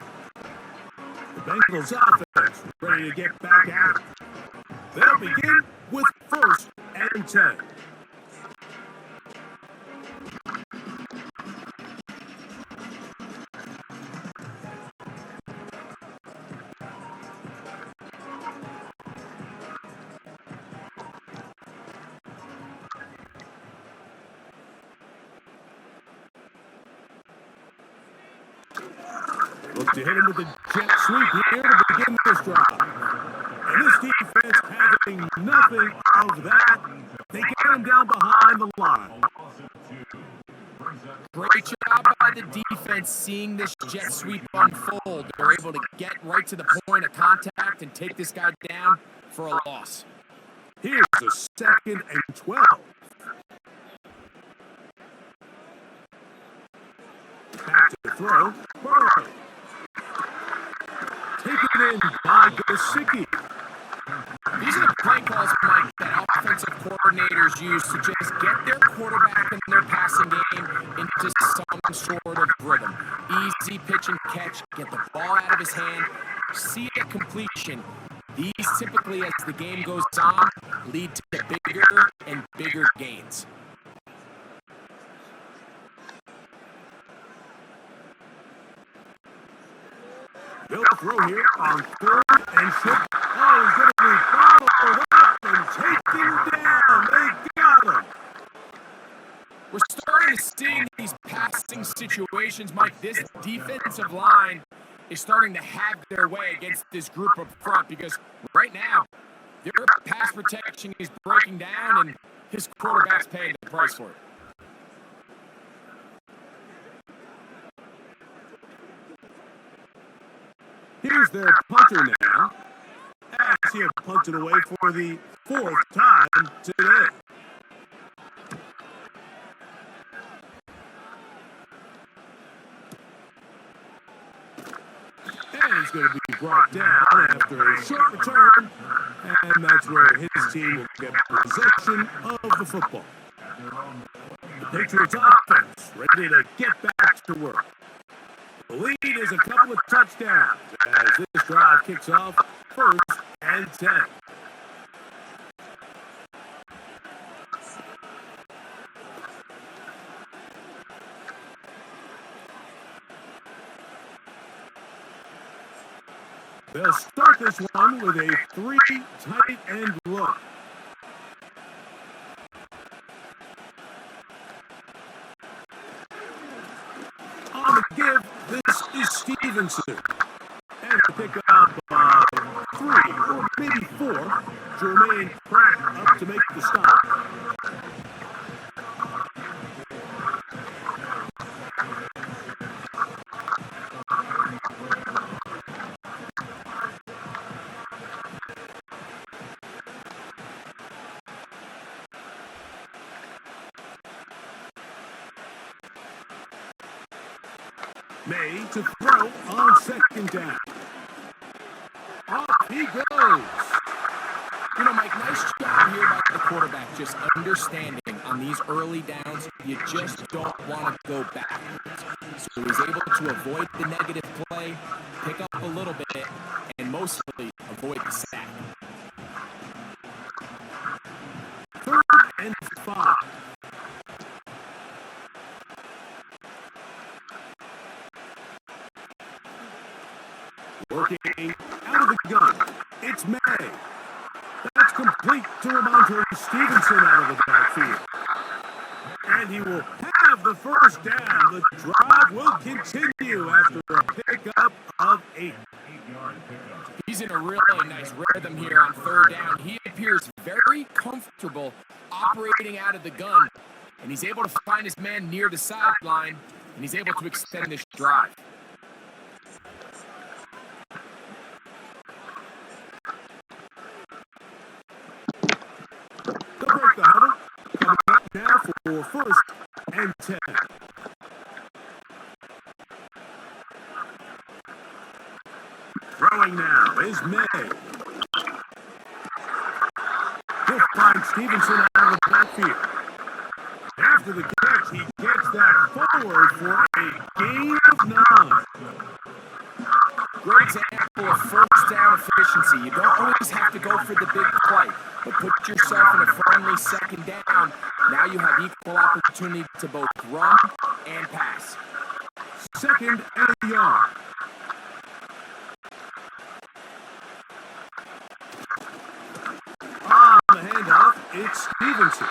The Bengals offense ready to get back at it. They'll begin with 1st and 10. Look to hit him with a jet sweep here to begin this drive. And this defense having nothing of that. They get him down behind the line. Great job by the defense seeing this jet sweep unfold. They're able to get right to the point of contact and take this guy down for a loss. Here's a 2nd and 12. Back to throw. Burrow. Taken in by Gesicki. These are the play calls, Mike, that offensive coordinators use to just get their quarterback and their passing game into some sort of rhythm. Easy pitch and catch, get the ball out of his hand, see a completion. These typically, as the game goes on, lead to bigger and bigger gains. They'll throw here on 3rd and short. Oh, he's going to be bottled up and taken down. They got him. We're starting to see in these passing situations, Mike, this defensive line is starting to have their way against this group up front because right now, their pass protection is breaking down and his quarterback's paying the price for it. Here's their punter now. As he punted away for the 4th time today. And he's going to be brought down after a short return. And that's where his team will get possession of the football. The Patriots offense ready to get back to work. The lead is a couple of touchdowns as this drive kicks off 1st and 10. They'll start this one with a 3 tight end look. On the give, this is Stevenson. And to pick up 3 or maybe 4. Jermaine Pratt up to make the stop. May to throw on 2nd down. Off he goes. You know, Mike, nice job here by the quarterback, just understanding on these early downs, you just don't want to go backwards. So he's able to avoid the negative play, pick up a little bit, and mostly avoid the sack. 3rd and 5. Working out of the gun. It's May. That's complete to Ramondre Stevenson out of the backfield. And he will have the the first down. The drive will continue after a pickup of 8. He's in a really nice rhythm here on third down. He appears very comfortable operating out of the gun, and he's able to find his man near the sideline, and he's able to extend this drive. They'll break the huddle. Coming up now for first and 10. Throwing now is May. He'll find Stevenson out of the backfield. After the catch, he gets that forward for a gain of 9. Great example of first down efficiency. You don't always have to go for the big play, but put yourself in a friendly second down. Now you have equal opportunity to both run and pass. Second and a yard. On the handoff, it's Stevenson.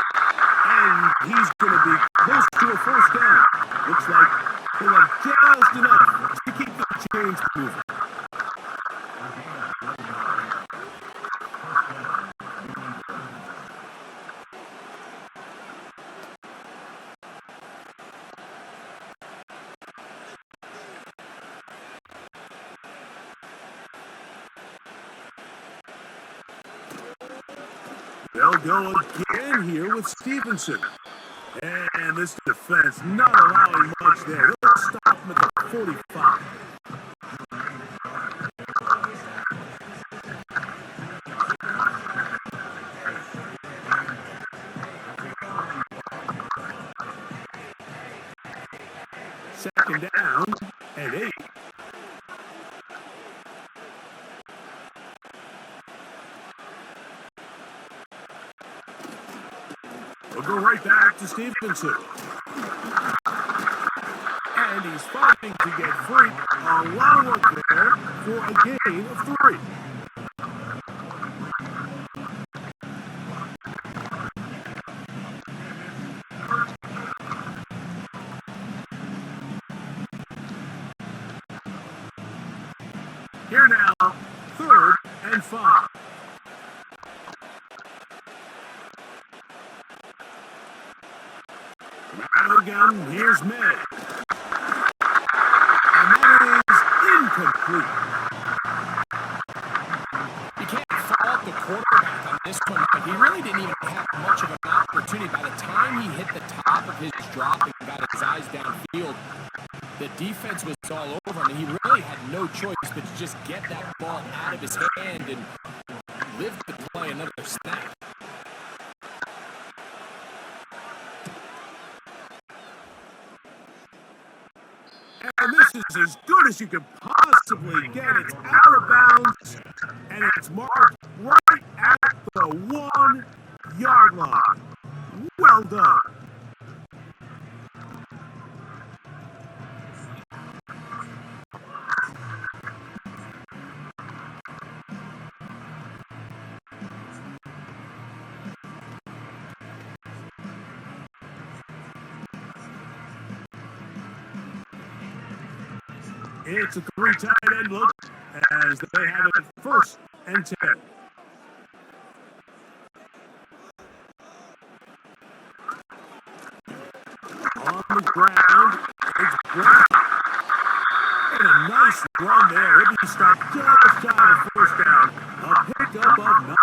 And he's going to be close to a first down. Looks like he'll have just enough to keep the chains moving. They'll go again here with Stevenson. And this defense not allowing much there. They'll stop him at the 45. Second down and 8. We'll go right back to Stevenson. And he's fighting to get free. A lot of work there for a gain of 3. Here now, third and 5. Again, here's May. And that is incomplete. You can't fault the quarterback on this one, but he really didn't even have much of an opportunity. By the time he hit the top of his drop and got his eyes downfield, the defense was all over him, and he really had no choice but to just get that ball out of his hand and live to play another snap. And this is as good as you could possibly get. It's out of bounds, and it's marked right at the 1-yard line. Well done. It's a 3 tight end look as they have it first and 10. On the ground, it's Brown. And a nice run there. He'll be stopped just shy of first down. A pickup of 9.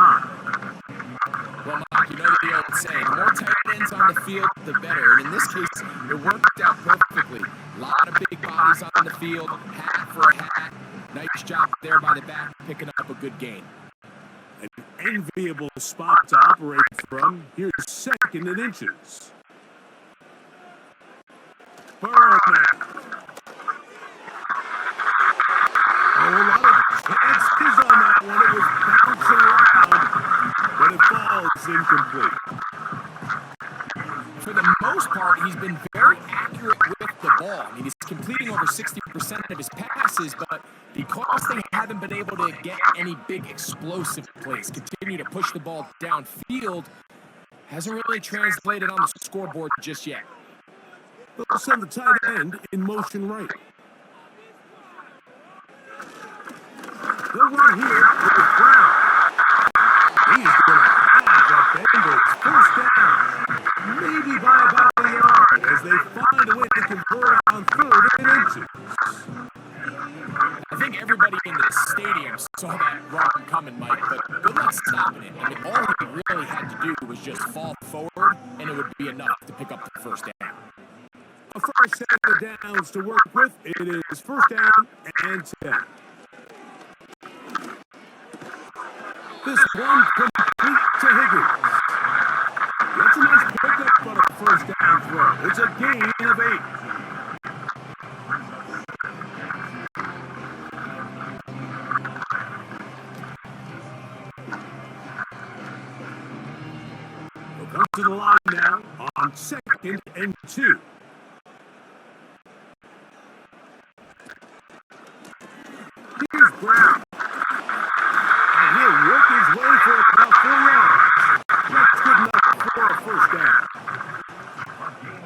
Well, Mark, you know the old saying, the more tight ends on the field, the better. And in this case, it worked out perfectly. A lot of big bodies on the field, hat for a hat. Nice job there by the back, picking up a good gain. An enviable spot to operate from. Here's second and inches. Berman. A lot of chances on that one. It was bouncing around, but it falls incomplete. For the most part, he's been very accurate with the ball. I mean, he's completing over 60% of his passes, but because they haven't been able to get any big explosive plays, continue to push the ball downfield, hasn't really translated on the scoreboard just yet. They'll send the tight end in motion right. They'll run here with Brown. He's going to have the Bengals first down. Maybe by about a yard as they find a way to convert on 3rd and inches. I think everybody in the stadium saw that run coming, Mike, but good luck stopping it. I mean, all he really had to do was just fall forward, and it would be enough to pick up the first down. A first set of downs to work with. It is 1st down and 10. This one complete to Higgins. That's a nice pickup on a 1st down throw. It's a gain of 8. They'll come to the line now on 2nd and 2. Here's Brown. And he'll work his way for about 4 yards. That's good enough for a 1st down.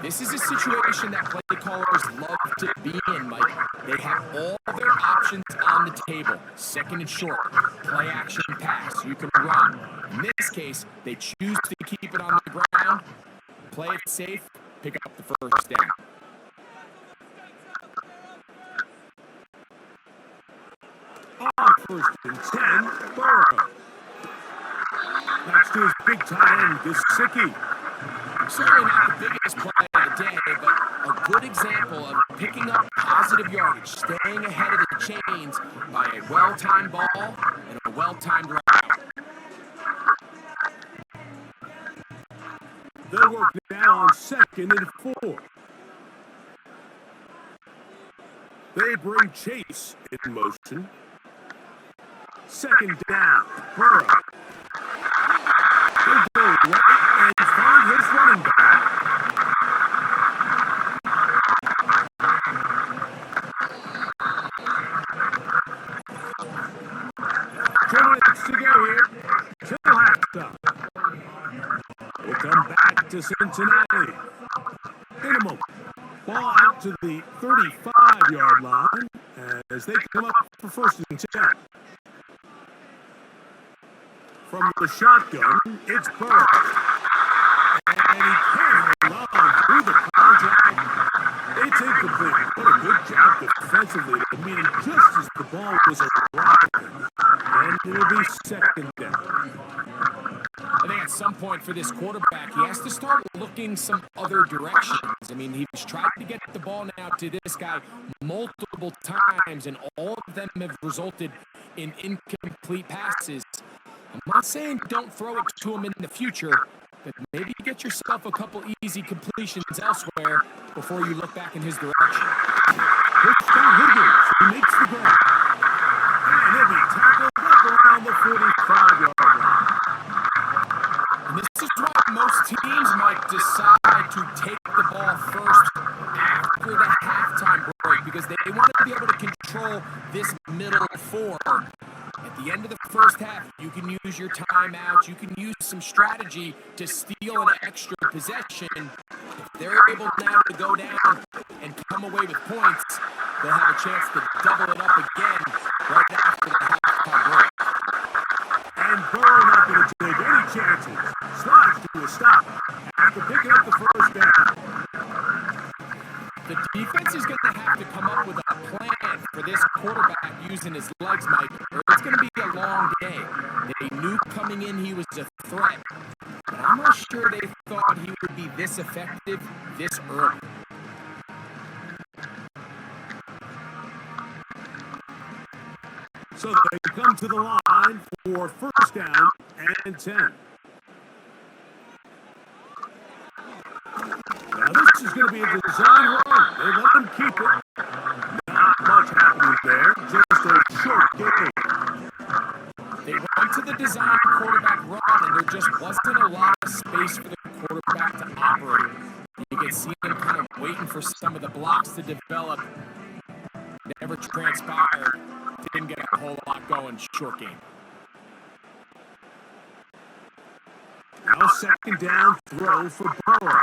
This is a situation that play callers love to be in, Mike. They have all their options on the table. 2nd and short, play action pass. You can run. In this case, they choose to keep it on the ground, play it safe, pick up the 1st down. On 1st and 10, Burrow. That's to his big tight end, Gesicki. Certainly not the biggest play of the day, but a good example of picking up positive yardage, staying ahead of the chains by a well-timed ball and a well-timed route. They'll work now on 2nd and 4. They bring Chase in motion. 2nd down, Burrow. He'll go right and find his running back. 2 minutes to go here till halftime. We'll come back to Cincinnati in a moment. Ball out to the 35-yard line as they come up for 1st and 10. From the shotgun, it's Burrow. And he can't hold on through the contact. It's incomplete. What a good job defensively to meet him just as the ball was arriving. And it'll be 2nd down. I think at some point for this quarterback, he has to start looking some other directions. I mean, he's tried to get the ball now to this guy multiple times, and all of them have resulted in incomplete passes. I'm not saying don't throw it to him in the future, but maybe get yourself a couple easy completions elsewhere before you look back in his direction. First down, Higgins. He makes the grab. And he'll be tackled up around the 45-yard line. And this is why most teams might decide to take the ball first after the halftime break, because they want to be able to control this middle 4. At the end of the first half, you can use your timeout. You can use some strategy to steal an extra possession. If they're able now to go down and come away with points, they'll have a chance to double it up again right after the halftime break. And Burrow not going to take any chances. Slides to a stop after picking up the 1st down. The defense is going to have to come up with a plan for this quarterback using his legs, Mike, or it's going to be a long day. They knew coming in he was a threat, but I'm not sure they thought he would be this effective this early. So they come to the line for 1st down and 10. Now this is going to be a design run. They let them keep it. Not much happening there. Just a short game. They went to the design quarterback run, and there just wasn't a lot of space for the quarterback to operate. You can see him kind of waiting for some of the blocks to develop. Never transpired. Didn't get a whole lot going. Short game. Now 2nd down throw for Burrow.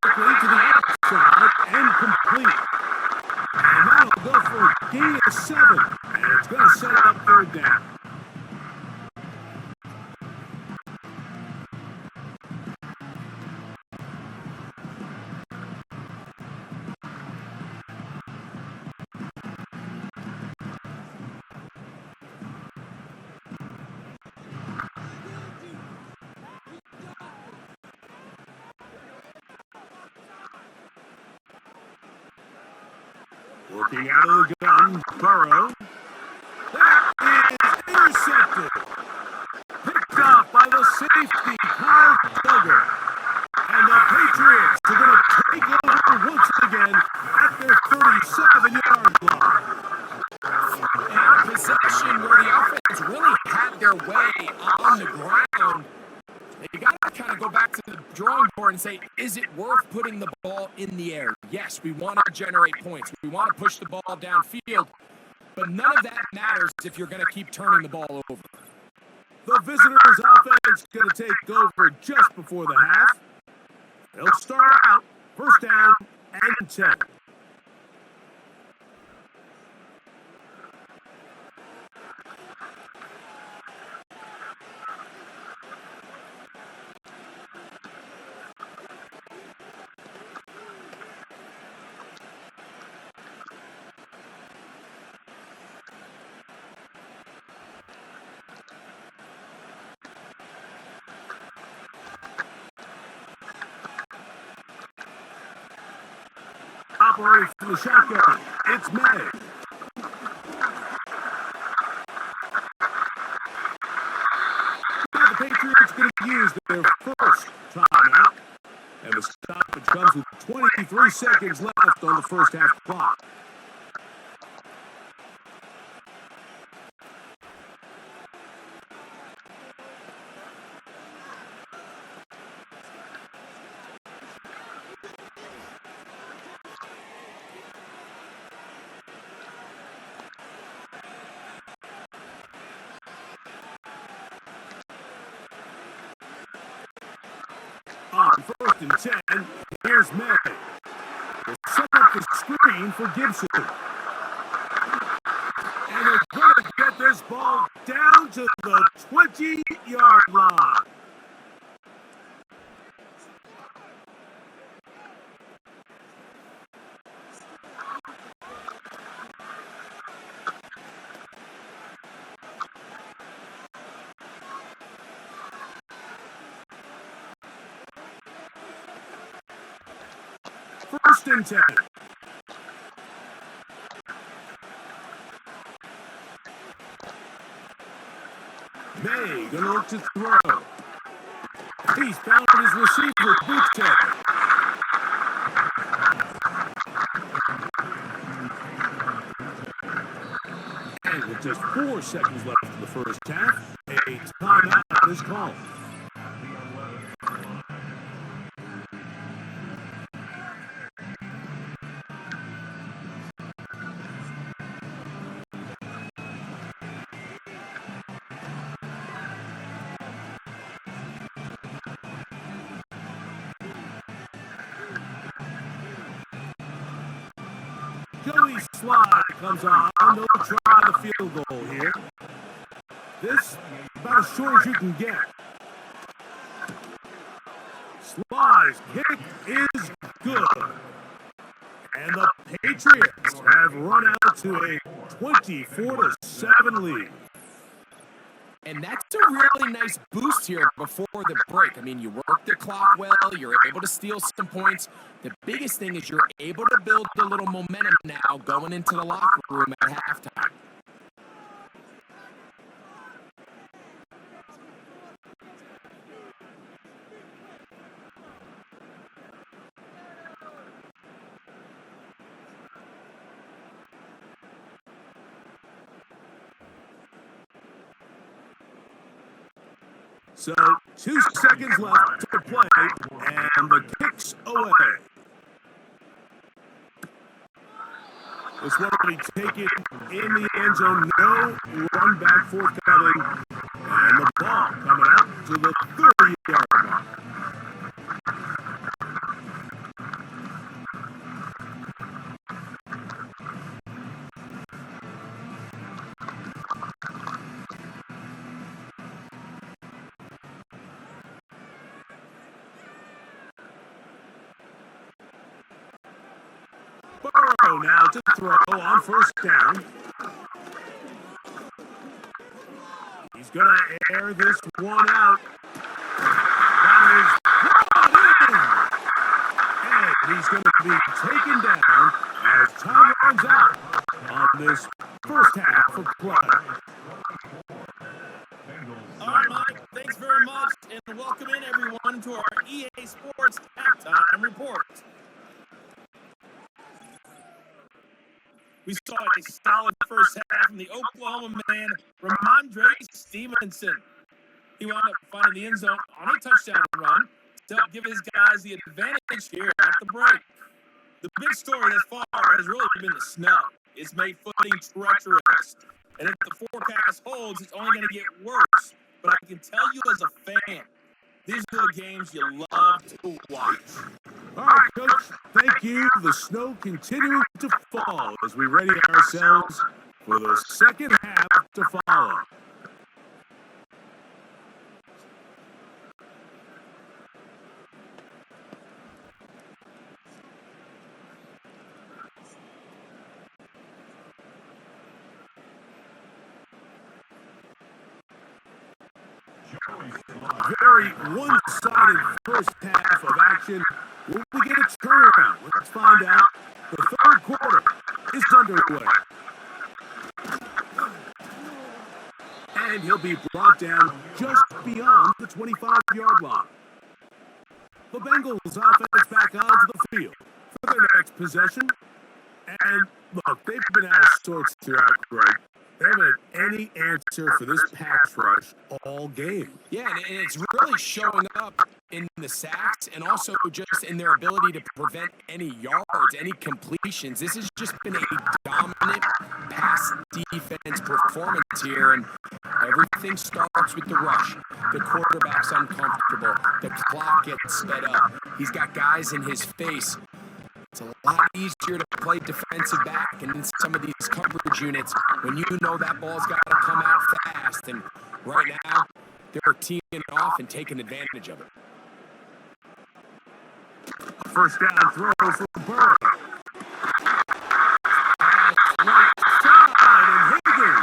Quickly to the outside. inside and complete. And that'll go for a gain of 7. And it's going to set up third down. Working out of the gun, Burrow. That is intercepted. Picked off by the safety, Kyle Duggar. And the Patriots are going to take over once again at their 37-yard line. And a possession where the offense really had their way on the ground. You got to kind of go back to the drawing board and say, is it worth putting the ball in the air? Yes, we want to generate points. We want to push the ball downfield. But none of that matters if you're going to keep turning the ball over. The visitors' offense going to take over just before the half. They'll start out first down and 10. Operating from the shotgun, it's May. Now the Patriots going to use their first timeout. And the stoppage comes with 23 seconds left on the first half clock. On first and 10, here's May. They'll set up the screen for Gibson. And they're going to get this ball down to the 20-yard line. First and 10. May gonna look to throw. He's found his receiver, Boutte. And with just 4 seconds left in the first half, a timeout is called. Joey Slide comes on. They'll try the field goal here. This about as short as you can get. Slide's kick is good. And the Patriots have run out to a 24-7 lead. And that's a really nice boost here before the break. I mean, you work the clock well, you're able to steal some points. The biggest thing is you're able to build a little momentum now going into the locker room at halftime. So 2 seconds left to play, and the kick's away. This one will be taken in the end zone. No run back forthcoming. And the ball coming out to the 30-yard line. go now to throw on first down. He's going to air this one out. That is brought in. And he's going to be taken down as time runs out on this first half of play. All right, Mike, thanks very much, and welcome in everyone to our EA Sports Halftime Report. We saw a solid first half from the Oklahoma man, Ramondre Stevenson. He wound up finding the end zone on a touchdown run to help give his guys the advantage here at the break. The big story thus far has really been the snow. It's made footing treacherous, and if the forecast holds, it's only going to get worse. But I can tell you as a fan, these are the games you love to watch. All right, Coach, thank you. The snow continuing to fall as we ready ourselves for the second half to follow. Very one-sided first half of action. Will we get a turnaround? Let's find out. The third quarter is underway. And he'll be brought down just beyond the 25-yard line. The Bengals offense back onto the field for their next possession. And look, they've been out of sorts throughout, Greg. They haven't had any answer for this pass rush all game. Yeah, and it's really showing up in the sacks and also just in their ability to prevent any yards, any completions. This has just been a dominant pass defense performance here, and everything starts with the rush. The quarterback's uncomfortable. The clock gets sped up. He's got guys in his face. It's a lot easier to play defensive back and in some of these coverage units when you know that ball's got to come out fast. And right now, they're teeing it off and taking advantage of it. First down throw for Burrow. Right side, and Higgins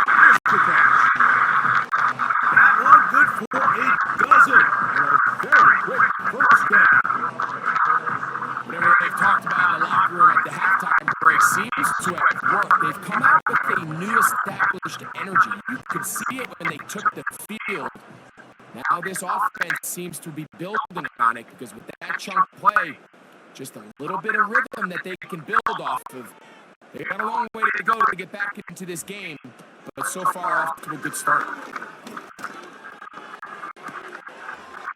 has the catch. That one good for a dozen. And a very quick first down. Whatever they've talked about in the locker room at the halftime break seems to have worked. They've come out with a new established energy. You could see it when they took the field. Now this offense seems to be building on it because with that chunk play, just a little bit of rhythm that they can build off of. They got a long way to go to get back into this game, but so far off to a good start.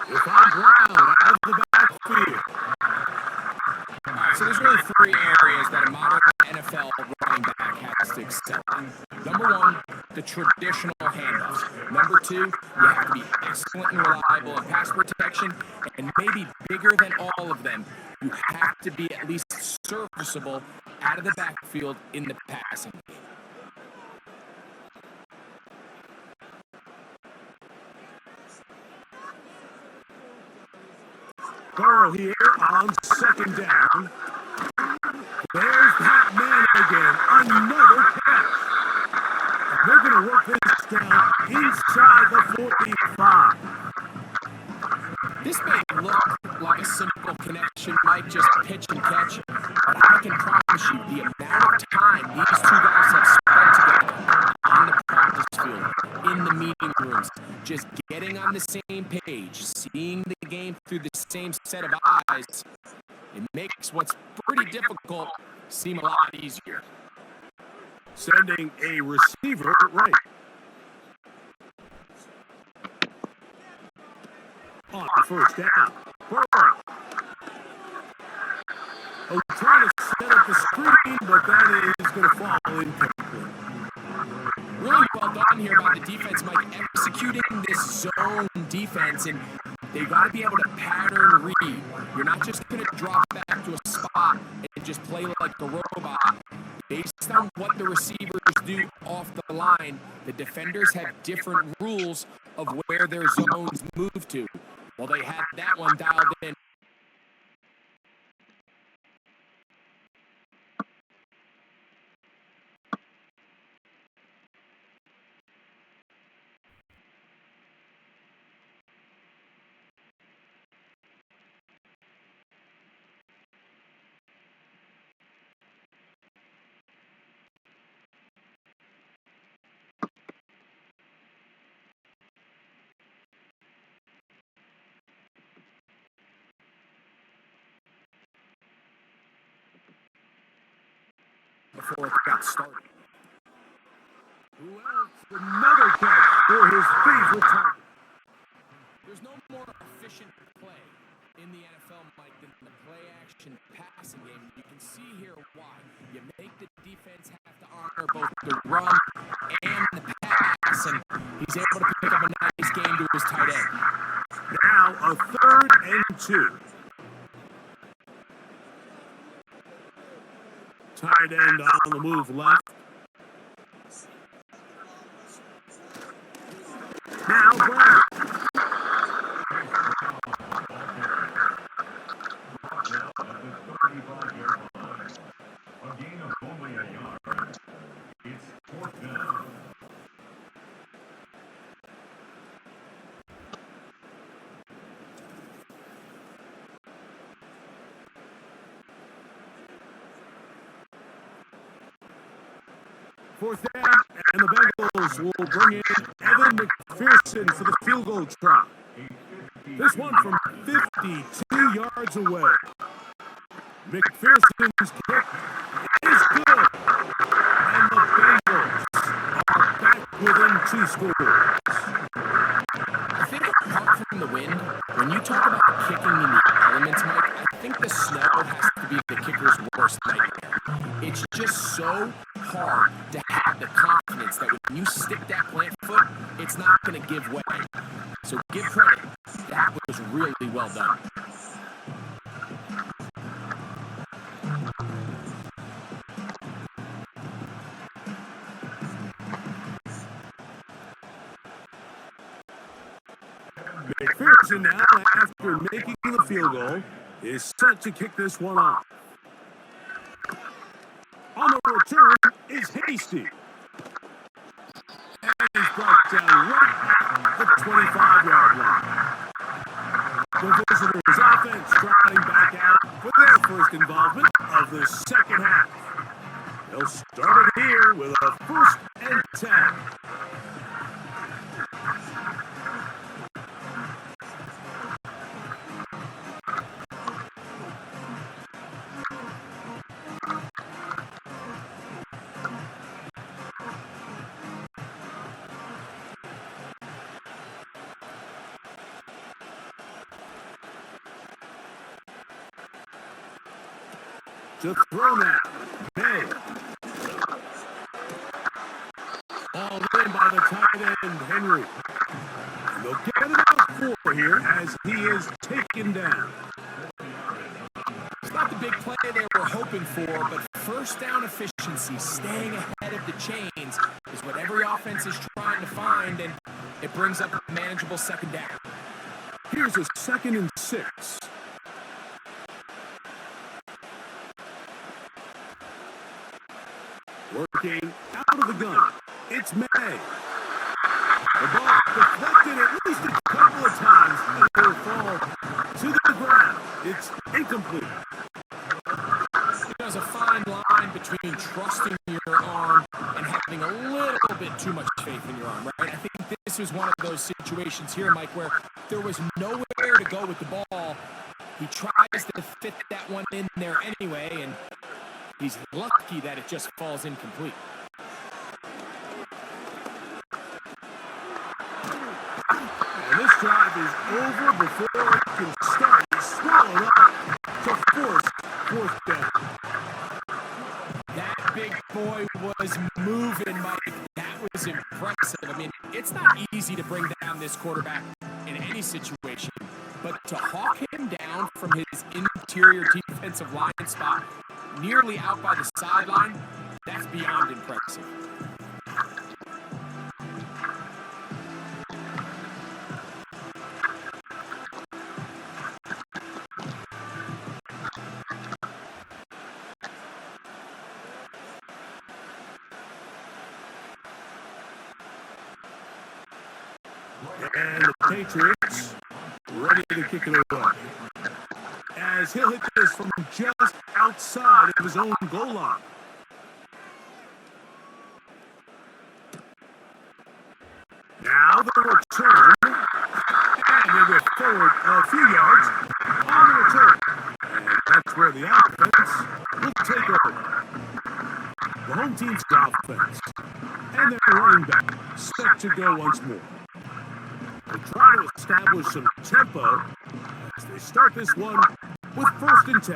If I'm Brown out of the backfield. All right, so there's really three areas that a modern NFL running back has to excel in. Number one, the traditional handoffs. Number two, you have to be excellent and reliable in pass protection, and maybe bigger than all of them, you have to be at least serviceable out of the backfield in the passing game. Burrow here on second down. There's that man again. Another catch. And they're going to work this down inside the 45. This may look like a simple connection, Mike, just pitch and catch, but I can promise you the amount of time these two guys have spent together on the practice field, in the meeting rooms, just getting on the same page, seeing the game through the same set of eyes, it makes what's pretty difficult seem a lot easier. Sending a receiver right. On first down. Burrow. Oh, trying to set up the screen, but that is going to fall incomplete. Really well done here by the defense, Mike, executing this zone defense, and they got to be able to pattern read. You're not just going to drop back to a spot and just play like a robot. Based on what the receivers do off the line, the defenders have different rules of where their zones move to. Well, they had that one dialed in. before it got started. Who else? Another catch for his favorite target. There's no more efficient play in the NFL, Mike, than the play-action passing game. You can see here why. You make the defense have to honor both the run and the pass, and he's able to pick up a nice game to his tight end. Now a 3rd and 2. Tight end on the move left. Now Brown. Fourth down, and the Bengals will bring in Evan McPherson for the field goal try. This one from 52 yards away. McPherson's kick is good, and the Bengals are back within 2 scores. I think apart from the wind, when you talk about kicking in the elements, Mike, I think the snow has to be the kicker's worst nightmare. It's just so hard to have the confidence that when you stick that plant foot, it's not going to give way. So give credit. That was really well done. McPherson now, after making the field goal, is set to kick this one off. On the return is Hasty. And he's brought down right at the 25-yard line. The visitors' offense trotting back out for their first involvement of the second half. They'll start it here with a 1st and 10. To throw now, May. All in by the tight end, Henry. And they'll get it out 4 here as he is taken down. It's not the big play they were hoping for, but first down efficiency, staying ahead of the chains, is what every offense is trying to find, and it brings up a manageable second down. Here's a 2nd and 6. Working out of the gun, it's May. The ball deflected at least a couple of times and will fall to the ground. It's incomplete. There's a fine line between trusting your arm and having a little bit too much faith in your arm, right? I think this was one of those situations here, Mike, where there was nowhere to go with the ball. He tries to fit that one in there anyway, and he's lucky that it just falls incomplete. And this drive is over before it can start. He's swallowed up to force 4th down. That big boy was moving, Mike. That was impressive. I mean, it's not easy to bring down this quarterback in any situation, but to hawk him down from his interior defensive line spot nearly out by the sideline, that's beyond impressive. And the Patriots ready to kick it away. As he'll hit this from just outside of his own goal line. Now the return. And he'll go forward a few yards on the return. And that's where the offense will take over. home team's offense. And their running back set to go once more. They try to establish some tempo as they start this one with 1st and 10.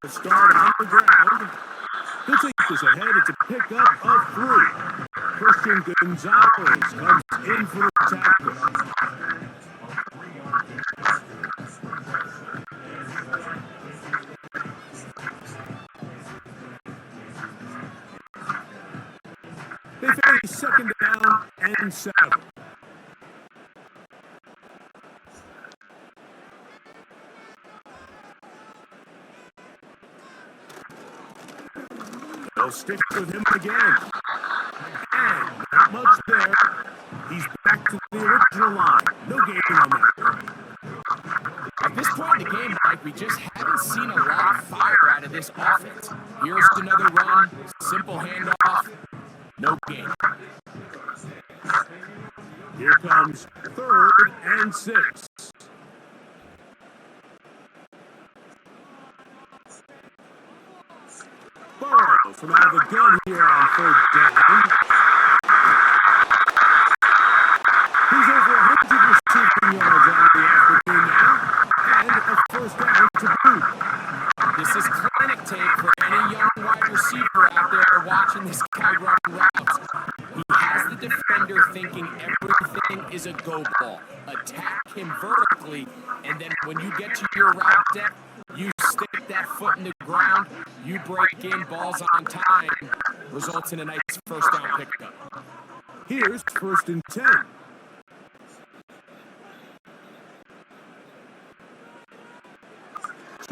Start on the ground. He'll take this ahead. It's a pickup of 3. Christian Gonzalez comes in for the tackle. They face 2nd down and 7. They'll stick with him again. And not much there. He's back to the original line. No gain on that. At this point in the game, Mike, we just haven't seen a lot of fire out of this offense. Here's another run, simple handoff, no gain. Here comes 3rd and 6. Burrow from out of the gun here on 3rd down. He's over 100 receiving yards on the afternoon now, and a 1st down to boot. This is clinic tape for any young wide receiver out there watching this guy run routes. He has the defender thinking everything is a go ball. Attack him vertically, and then when you get to your route depth, you stick that foot in the ground, you break in, balls on time, results in a nice 1st down pickup. Here's 1st and 10.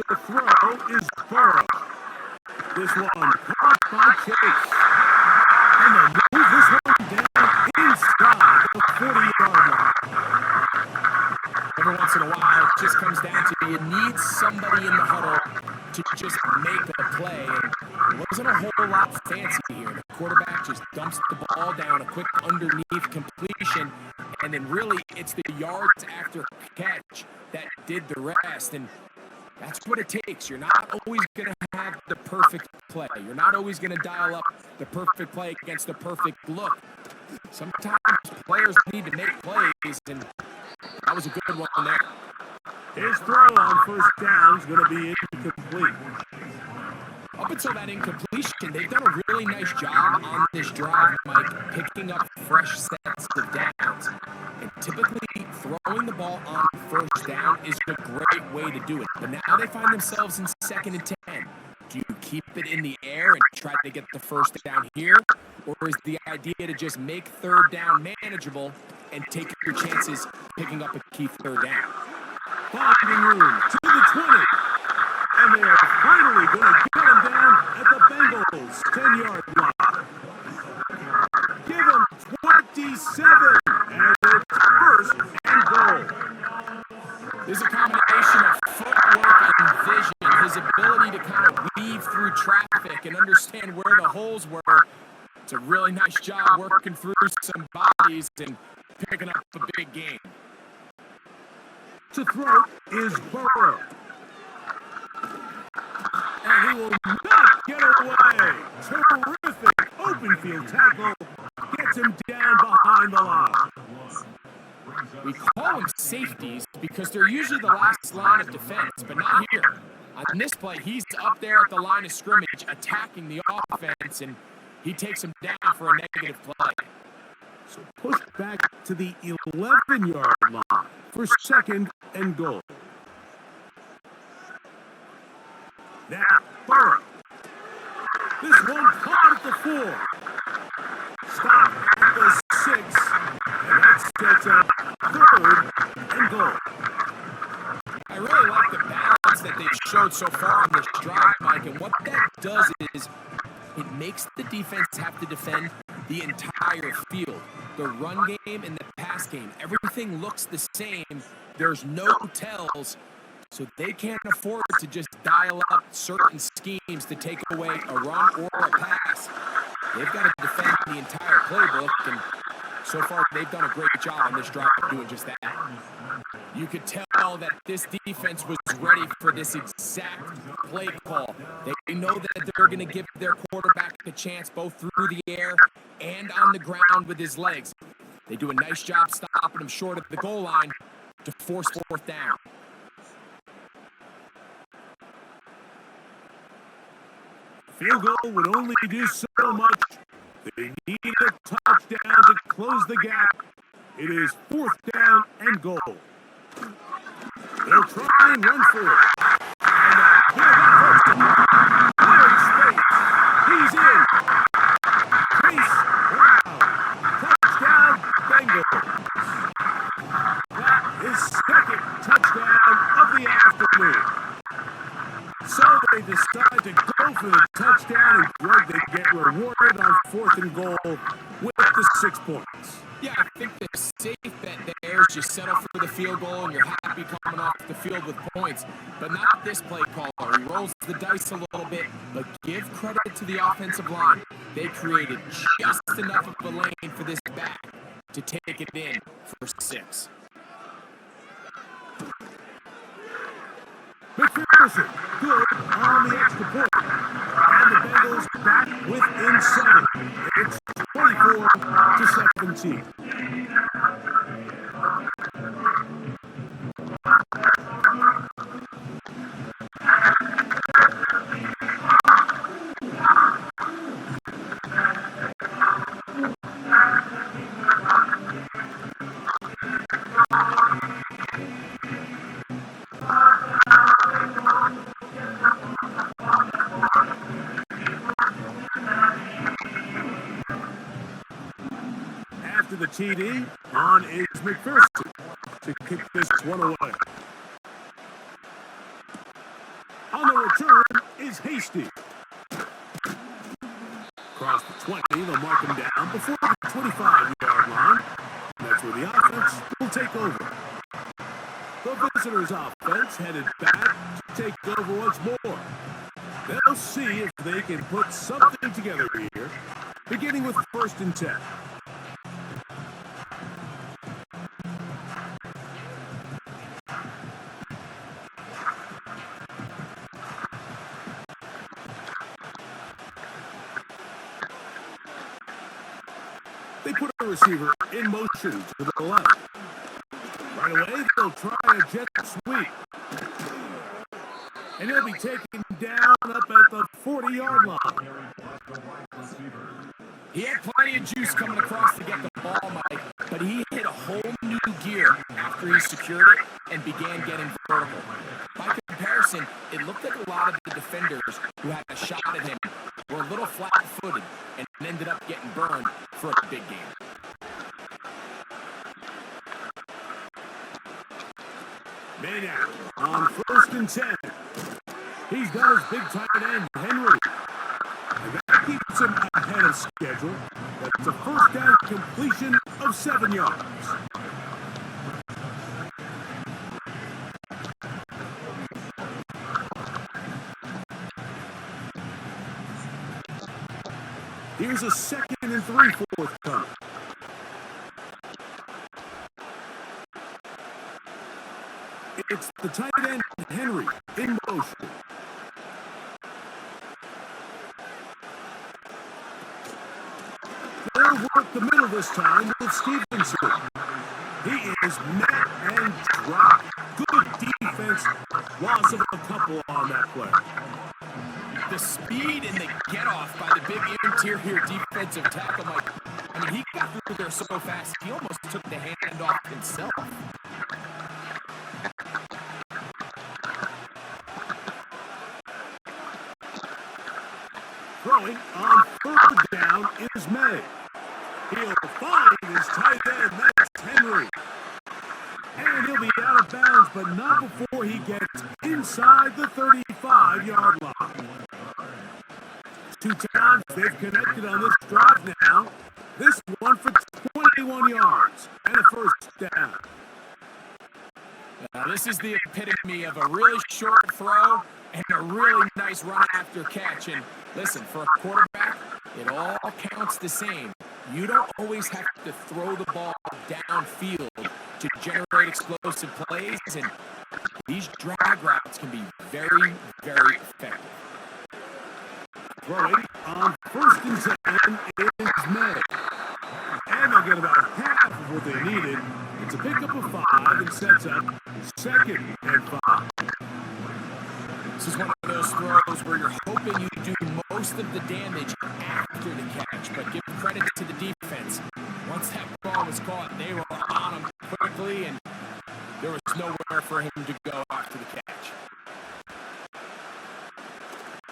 The throw is Burrow. This one caught by Chase. And they'll move this one down inside the 40-yard line. Every once in a while, it just comes down to you need somebody in the huddle to just make a play. And it wasn't a whole lot fancy here. The quarterback just dumps the ball down, a quick underneath completion, and then really it's the yards after catch that did the rest. And that's what it takes. You're not always going to have the perfect play. You're not always going to dial up the perfect play against the perfect look. Sometimes players need to make plays, and that was a good one there. His throw on 1st down is going to be incomplete. Up until that incompletion, they've done a really nice job on this drive, Mike, picking up fresh sets of downs. And typically, throwing the ball on 1st down is a great way to do it. But now they find themselves in 2nd and 10. Do you keep it in the air and try to get the 1st down here? Or is the idea to just make 3rd down manageable and take your chances picking up a key 3rd down? Finding room to the 20. And they are finally going to get him down at the Bengals' 10-yard line. Give him 27, and it's 1st and goal. There's a combination of footwork and vision, his ability to kind of weave through traffic and understand where the holes were. It's a really nice job working through some bodies and picking up a big game. To throw is Burrow. And he will not get away. Terrific open field tackle. Gets him down behind the line. We call them safeties because they're usually the last line of defense, but not here. On this play, he's up there at the line of scrimmage attacking the offense, and he takes him down for a negative play. So push back to the 11-yard line for 2nd and goal. Now, Burrow. This one caught at the 4. Stop at the 6. And that sets up 3rd and goal. I really like the balance that they've showed so far on this drive, Mike, and what that does is it makes the defense have to defend the entire field. The run game and the pass game, everything looks the same. There's no tells. So they can't afford to just dial up certain schemes to take away a run or a pass. They've got to defend the entire playbook, and so far they've done a great job on this drive of doing just that. You could tell that this defense was ready for this exact play call. They know that they're going to give their quarterback a chance both through the air and on the ground with his legs. They do a nice job stopping him short of the goal line to force fourth down. Field goal would only do so much. They need a touchdown to close the gap. It is fourth down and goal. They'll try and run for it. And a big person. Clearing space. He's in. Chase Brown. Touchdown, Bengals. That is second touchdown of the afternoon. So they decide to go for the touchdown, and Greg, they get rewarded on fourth and goal with the 6 points. Yeah, I think the safe bet there is just settle for the field goal and you're happy coming off the field with points. But not this play caller. He rolls the dice a little bit, but give credit to the offensive line. They created just enough of a lane for this back to take it in for 6. McPherson, good on the extra point. And the Bengals back within 7. It's 24-17. After the TD, on is McPherson to kick this one away. On the return is Hasty. Across the 20, they'll mark him down before the 25-yard line. That's where the offense will take over. The visitors' offense headed back to take over once more. They'll see if they can put something together here, beginning with 1st and 10. They put a receiver in motion to the left. Right away, they'll try a jet sweep. And he'll be taken down up at the 40-yard line. He had plenty of juice coming across to get the ball, Mike, but he hit a whole new gear after he secured it and began getting vertical. By comparison, it looked like a lot of the defenders who had a shot at him were a little flat-footed and ended up getting burned for a big game. Maynard on 1st and 10. He's got his big tight end, Henry. And that keeps him ahead of schedule. That's a first down completion of 7 yards. Here's a 2nd and 3 forthcoming. It's the tight end, Henry, in motion. They'll work the middle this time with Stevenson. He is met and dropped. Good defense. Loss of a couple on that play. The speed and the get-off by the big interior defensive tackle, Mike. I mean, he got through there so fast, he almost took the hand off himself. Throwing on 3rd down is May. He'll find his tight end, that's Henry. And he'll be out of bounds, but not before he gets inside the 35-yard line. 2 times they've connected on this drive now. This one for 21 yards and a first down. Now, this is the epitome of a really short throw and a really nice run after catch. And listen, for a quarterback, it all counts the same. You don't always have to throw the ball downfield to generate explosive plays, and these drag routes can be very, very effective. Throwing on 1st and 10 is May. And they'll get about half of what they needed. It's a pickup of 5 and sets up 2nd and 5. This is one of those throws where you're hoping you do most of the damage after the catch, but give credit to the defense. Once that ball was caught, they were on him quickly, and there was nowhere for him to go after the catch.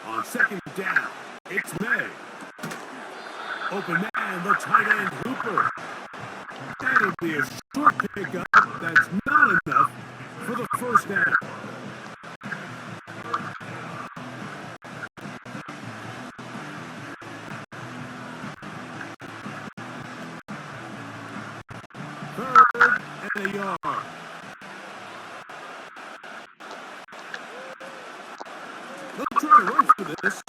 On 2nd down, it's May. Open man, the tight end Hooper. That'll be a short pickup. That's not enough for the 1st down. Third and a yard. They'll try to run for this.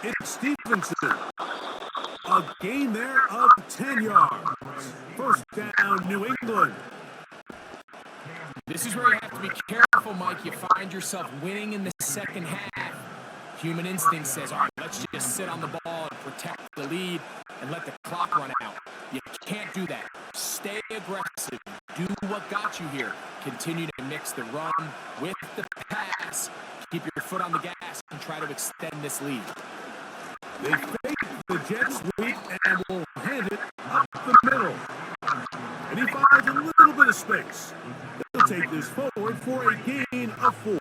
It's Stevenson. A gain there of 10 yards. 1st down, New England. This is where you have to be careful, Mike. You find yourself winning in the 2nd half. Human instinct says, all right, let's just sit on the ball and protect the lead and let the clock run out. You can't do that. Stay aggressive. Do what got you here. Continue to mix the run with the pass. Keep your foot on the gas and try to extend this lead. They fake the jet sweep and will hand it up the middle. And he finds a little bit of space. They'll take this forward for a gain of 4.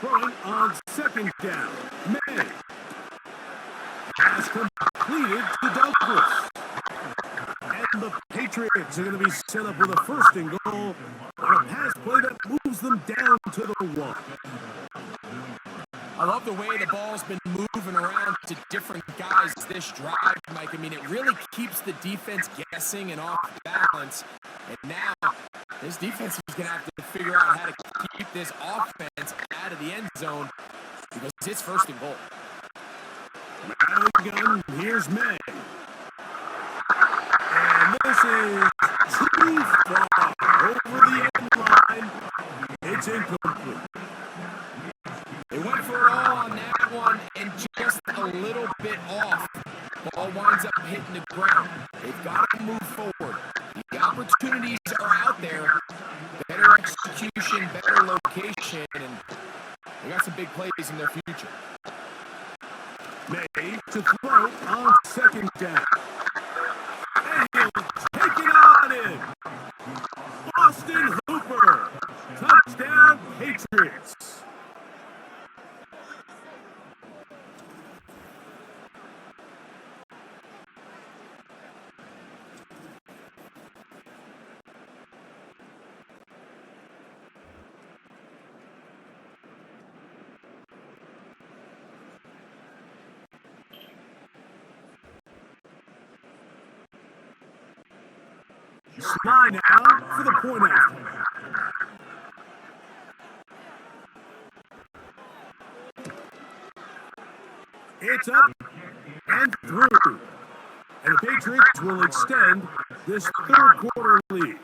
Throwing on 2nd down, May. Pass completed to Douglas. And the Patriots are going to be set up with a 1st and goal on a pass play that moves them down to the 1. I love the way the ball's been moving around to different guys this drive, Mike. I mean, it really keeps the defense guessing and off balance. And now, this defense is going to have to figure out how to keep this offense out of the end zone because it's 1st and goal. Out of the gun, here's May. And this is too far over the end line. It's incomplete. They went for it all on that one and just a little bit off. Ball winds up hitting the ground. They've got to move forward. The opportunities are out there. Better execution, better location, and they got some big plays in their future. May to throw on 2nd down. And he'll take it on in. Austin Hooper. Touchdown, Patriots. Slide out for the point after. It's up and through. And the Patriots will extend this 3rd quarter lead.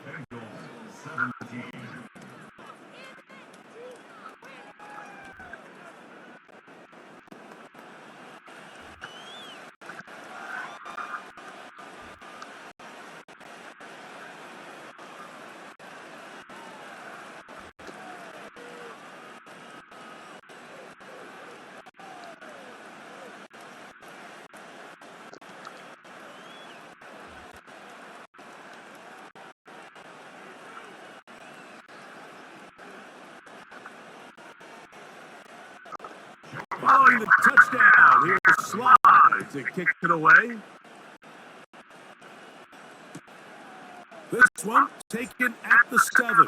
Following the touchdown, here's Slide to kick it away. This one taken at the 7.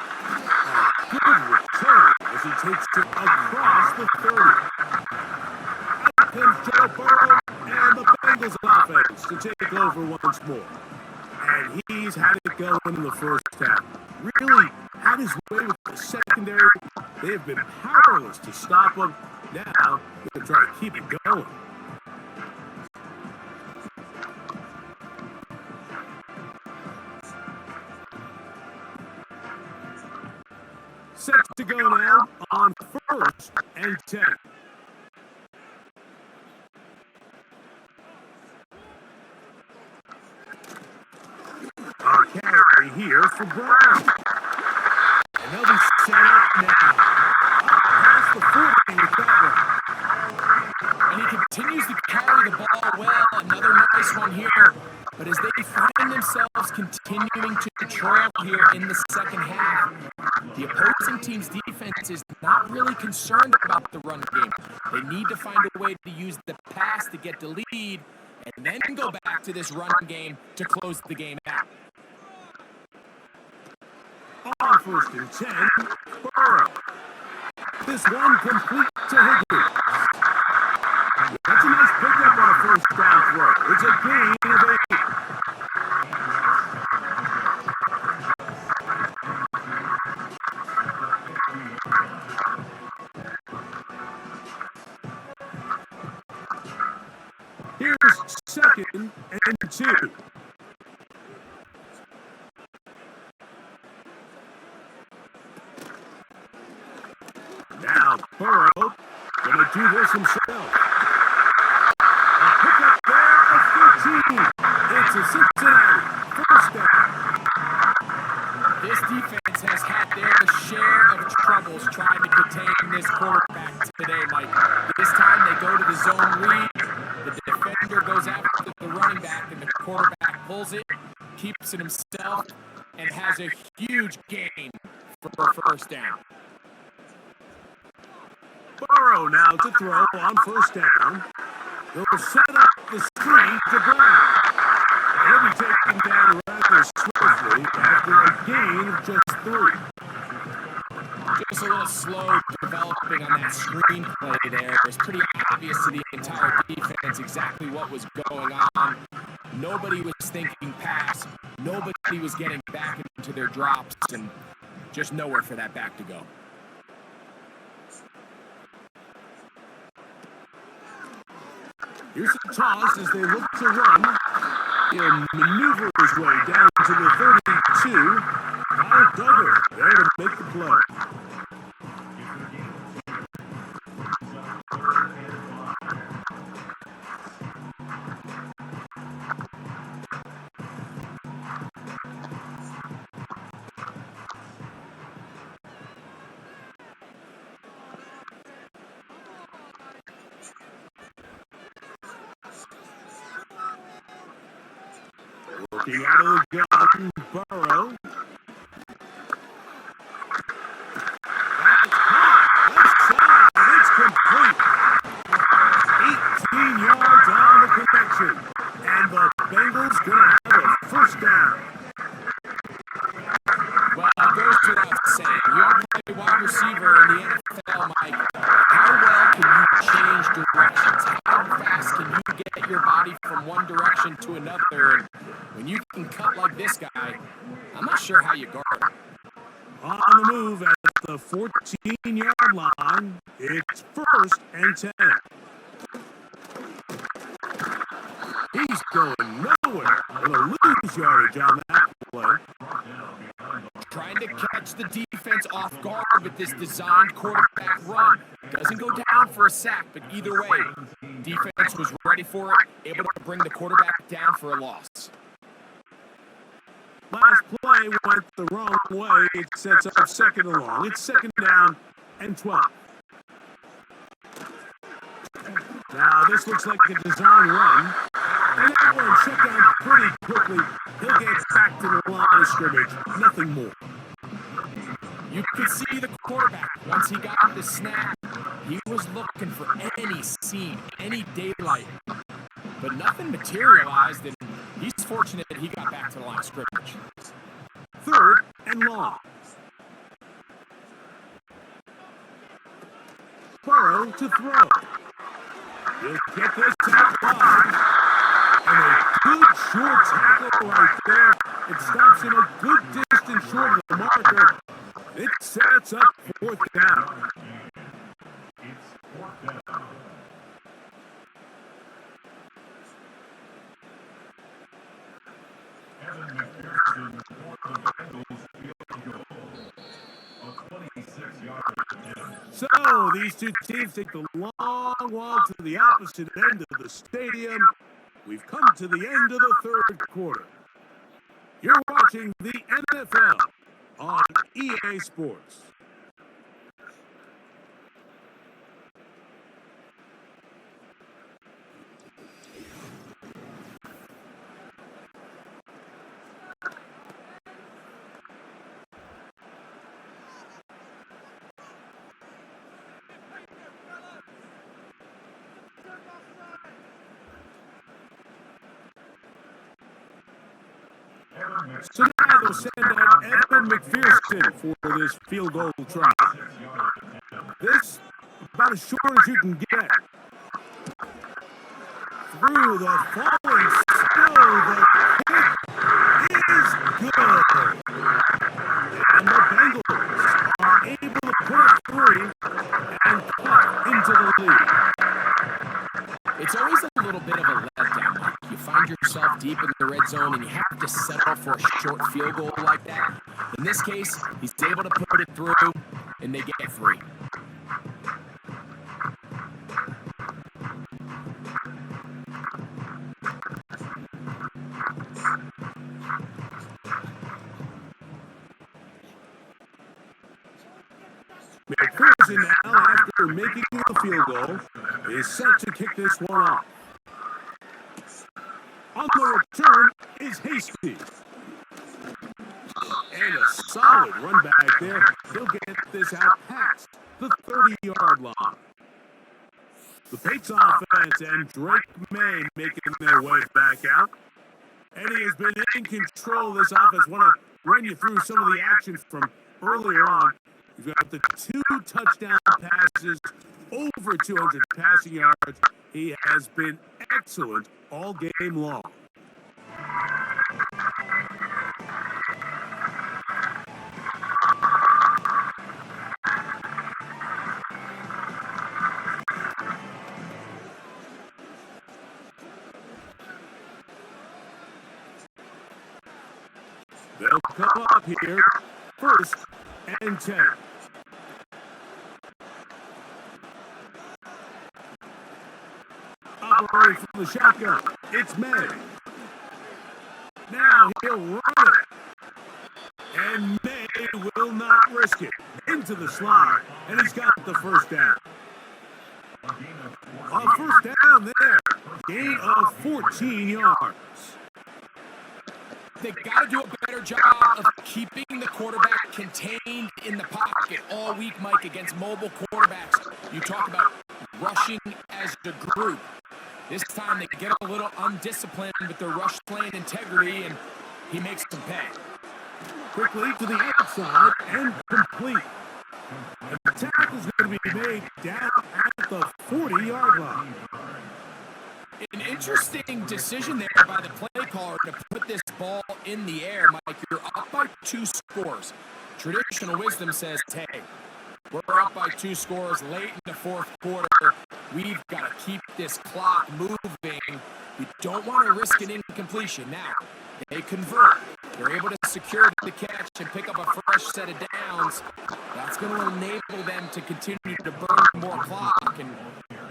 A good return as he takes it across the 30. Out comes Joe Burrow and the Bengals offense to take over once more. And he's had it going in the first half. Really had his way with the secondary. They have been powerless to stop him. Now, they're trying to keep it going. Set to go now on 1st and 10. Our carry here for Brown. And they'll be set up now. Past the 40 with that one. And he continues to carry the ball well. Another nice one here. But as they find themselves continuing to trail here in the second half, the opposing team's defense is not really concerned about the run game. They need to find a way to use the pass to get the lead and then go back to this run game to close the game out. On 1st and 10, Burrow. This one complete to Higgins. That's a nice pickup on a first down throw. It's a gain of 8. Here's 2nd and 2. Now Burrow gonna do this himself. A pickup there of 13. It's a Cincinnati first down. This defense has had their share of troubles trying to contain this quarterback today, Mike. This time they go to the zone read. The defender goes after the running back, and the quarterback pulls it, keeps it himself, and has a huge gain for a first down. Burrow now to throw on 1st down. He'll set up the screen to Brown. He'll be taken down rather swiftly after a gain of just 3. Just a little slow developing on that screenplay there. It was pretty obvious to the entire defense exactly what was going on. Nobody was thinking pass. Nobody was getting back into their drops, and just nowhere for that back to go. Here's a toss as they look to run. He'll maneuver his way down to the 32. Kyle Duggar there to make the play. Looking out of the gun, Burrow. That's caught. Left side. It's complete. 18 yards on the connection. And the Bengals going to have a first down. Well, it goes without saying. You want to play wide receiver in the NFL, Mike. How well can you change directions? How fast can you get your body from one direction to another? When you can cut like this guy, I'm not sure how you guard him. On the move at the 14-yard line, it's 1st and 10. He's going nowhere. Gonna lose yardage on that play. Trying to catch the defense off guard with this designed quarterback run. Doesn't go down for a sack, but either way, defense was ready for it, able to bring the quarterback down for a loss. Last play went the wrong way. It sets up 2nd and long. It's 2nd down and 12. Now this looks like a design run. And that one shut down pretty quickly. He'll get back to the line of scrimmage. Nothing more. You could see the quarterback, once he got the snap, he was looking for any seam, any daylight. But nothing materialized, and he's fortunate that he got back to the line of scrimmage. 3rd and long. Burrow to throw. He'll get this out wide. And a good short tackle right there. It stops him a good distance short of the marker. It sets up 4th down. So these two teams take the long walk to the opposite end of the stadium. We've come to the end of the 3rd quarter. You're watching the NFL on EA Sports. So now they'll send out Evan McPherson for this field goal try. This, about as short as you can get. Through the falling snow, the kick is good. And the Bengals are able to put up 3 and cut into the lead. It's always a little bit of a letdown, Mike. You find yourself deep in the red zone and you have to settle for a short field goal like that. In this case, he's able to put it through, and they get 3. McPherson now, after making the field goal, is set to kick this one off. On the return is Hasty. And a solid run back there. He'll get this out past the 30-yard line. The Patriots offense and Drake May making their way back out. And he has been in control of this offense. Want to run you through some of the action from earlier on. You've got the 2 touchdown passes, over 200 passing yards. He has been excellent all game long. They'll come up here, 1st and 10. Operating from the shotgun, it's May. Now he'll run it. And May will not risk it. Into the slot, and he's got the 1st down. A 1st down there. Gain of 14 yards. They've got to do a better job of keeping the quarterback contained in the pocket all week, Mike, against mobile quarterbacks. You talk about rushing as a group. This time they get a little undisciplined with their rush lane integrity, and he makes them pay. Quickly to the outside and complete. And the tackle is going to be made down at the 40-yard line. An interesting decision there by the play caller to put this ball in the air, Mike. You're up by 2 scores. Traditional wisdom says, hey, we're up by 2 scores late in the 4th quarter. We've got to keep this clock moving. We don't want to risk an incompletion. Now, they convert. They're able to secure the catch and pick up a fresh set of downs. That's going to enable them to continue to burn more clock. And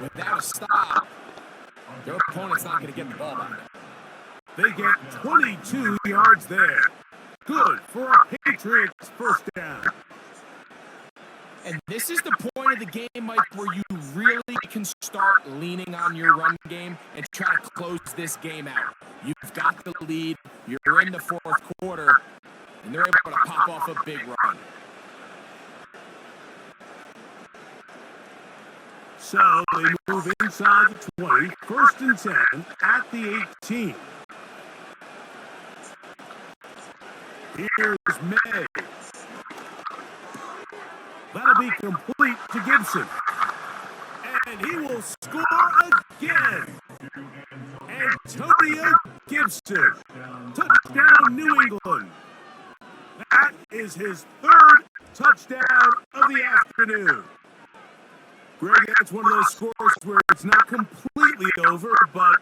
without a stop, their opponent's not going to get the ball back. They get 22 yards there. Good for a Patriots 1st down. And this is the point of the game, Mike, where you really can start leaning on your run game and try to close this game out. You've got the lead, you're in the 4th quarter, and they're able to pop off a big run. So they move inside the 20, 1st and 10 at the 18. Here's May. That'll be complete to Gibson. And he will score again. Antonio Gibson. Touchdown, New England. That is his third touchdown of the afternoon. Greg, that's one of those scores where it's not completely over, but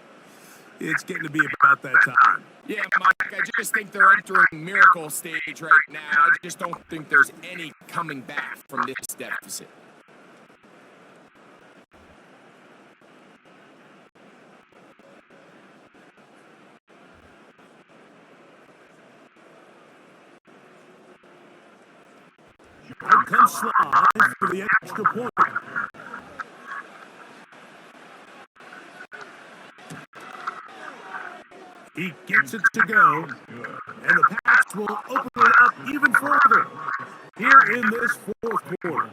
it's getting to be about that time. Yeah, Mike, I just think they're entering miracle stage right now. I just don't think there's any coming back from this deficit. Out comes Sly for the extra point. He gets it to go, and the Pats will open it up even further here in this fourth quarter.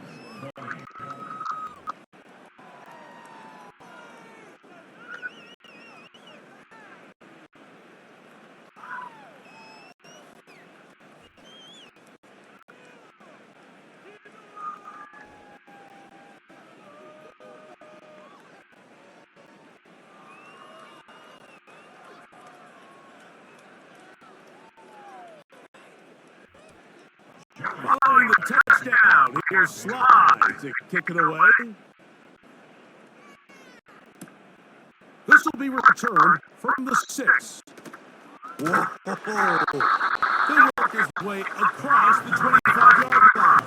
Following the touchdown, here's Sly to kick it away. This will be returned from the 6. Whoa! He'll work his way across the 25-yard line.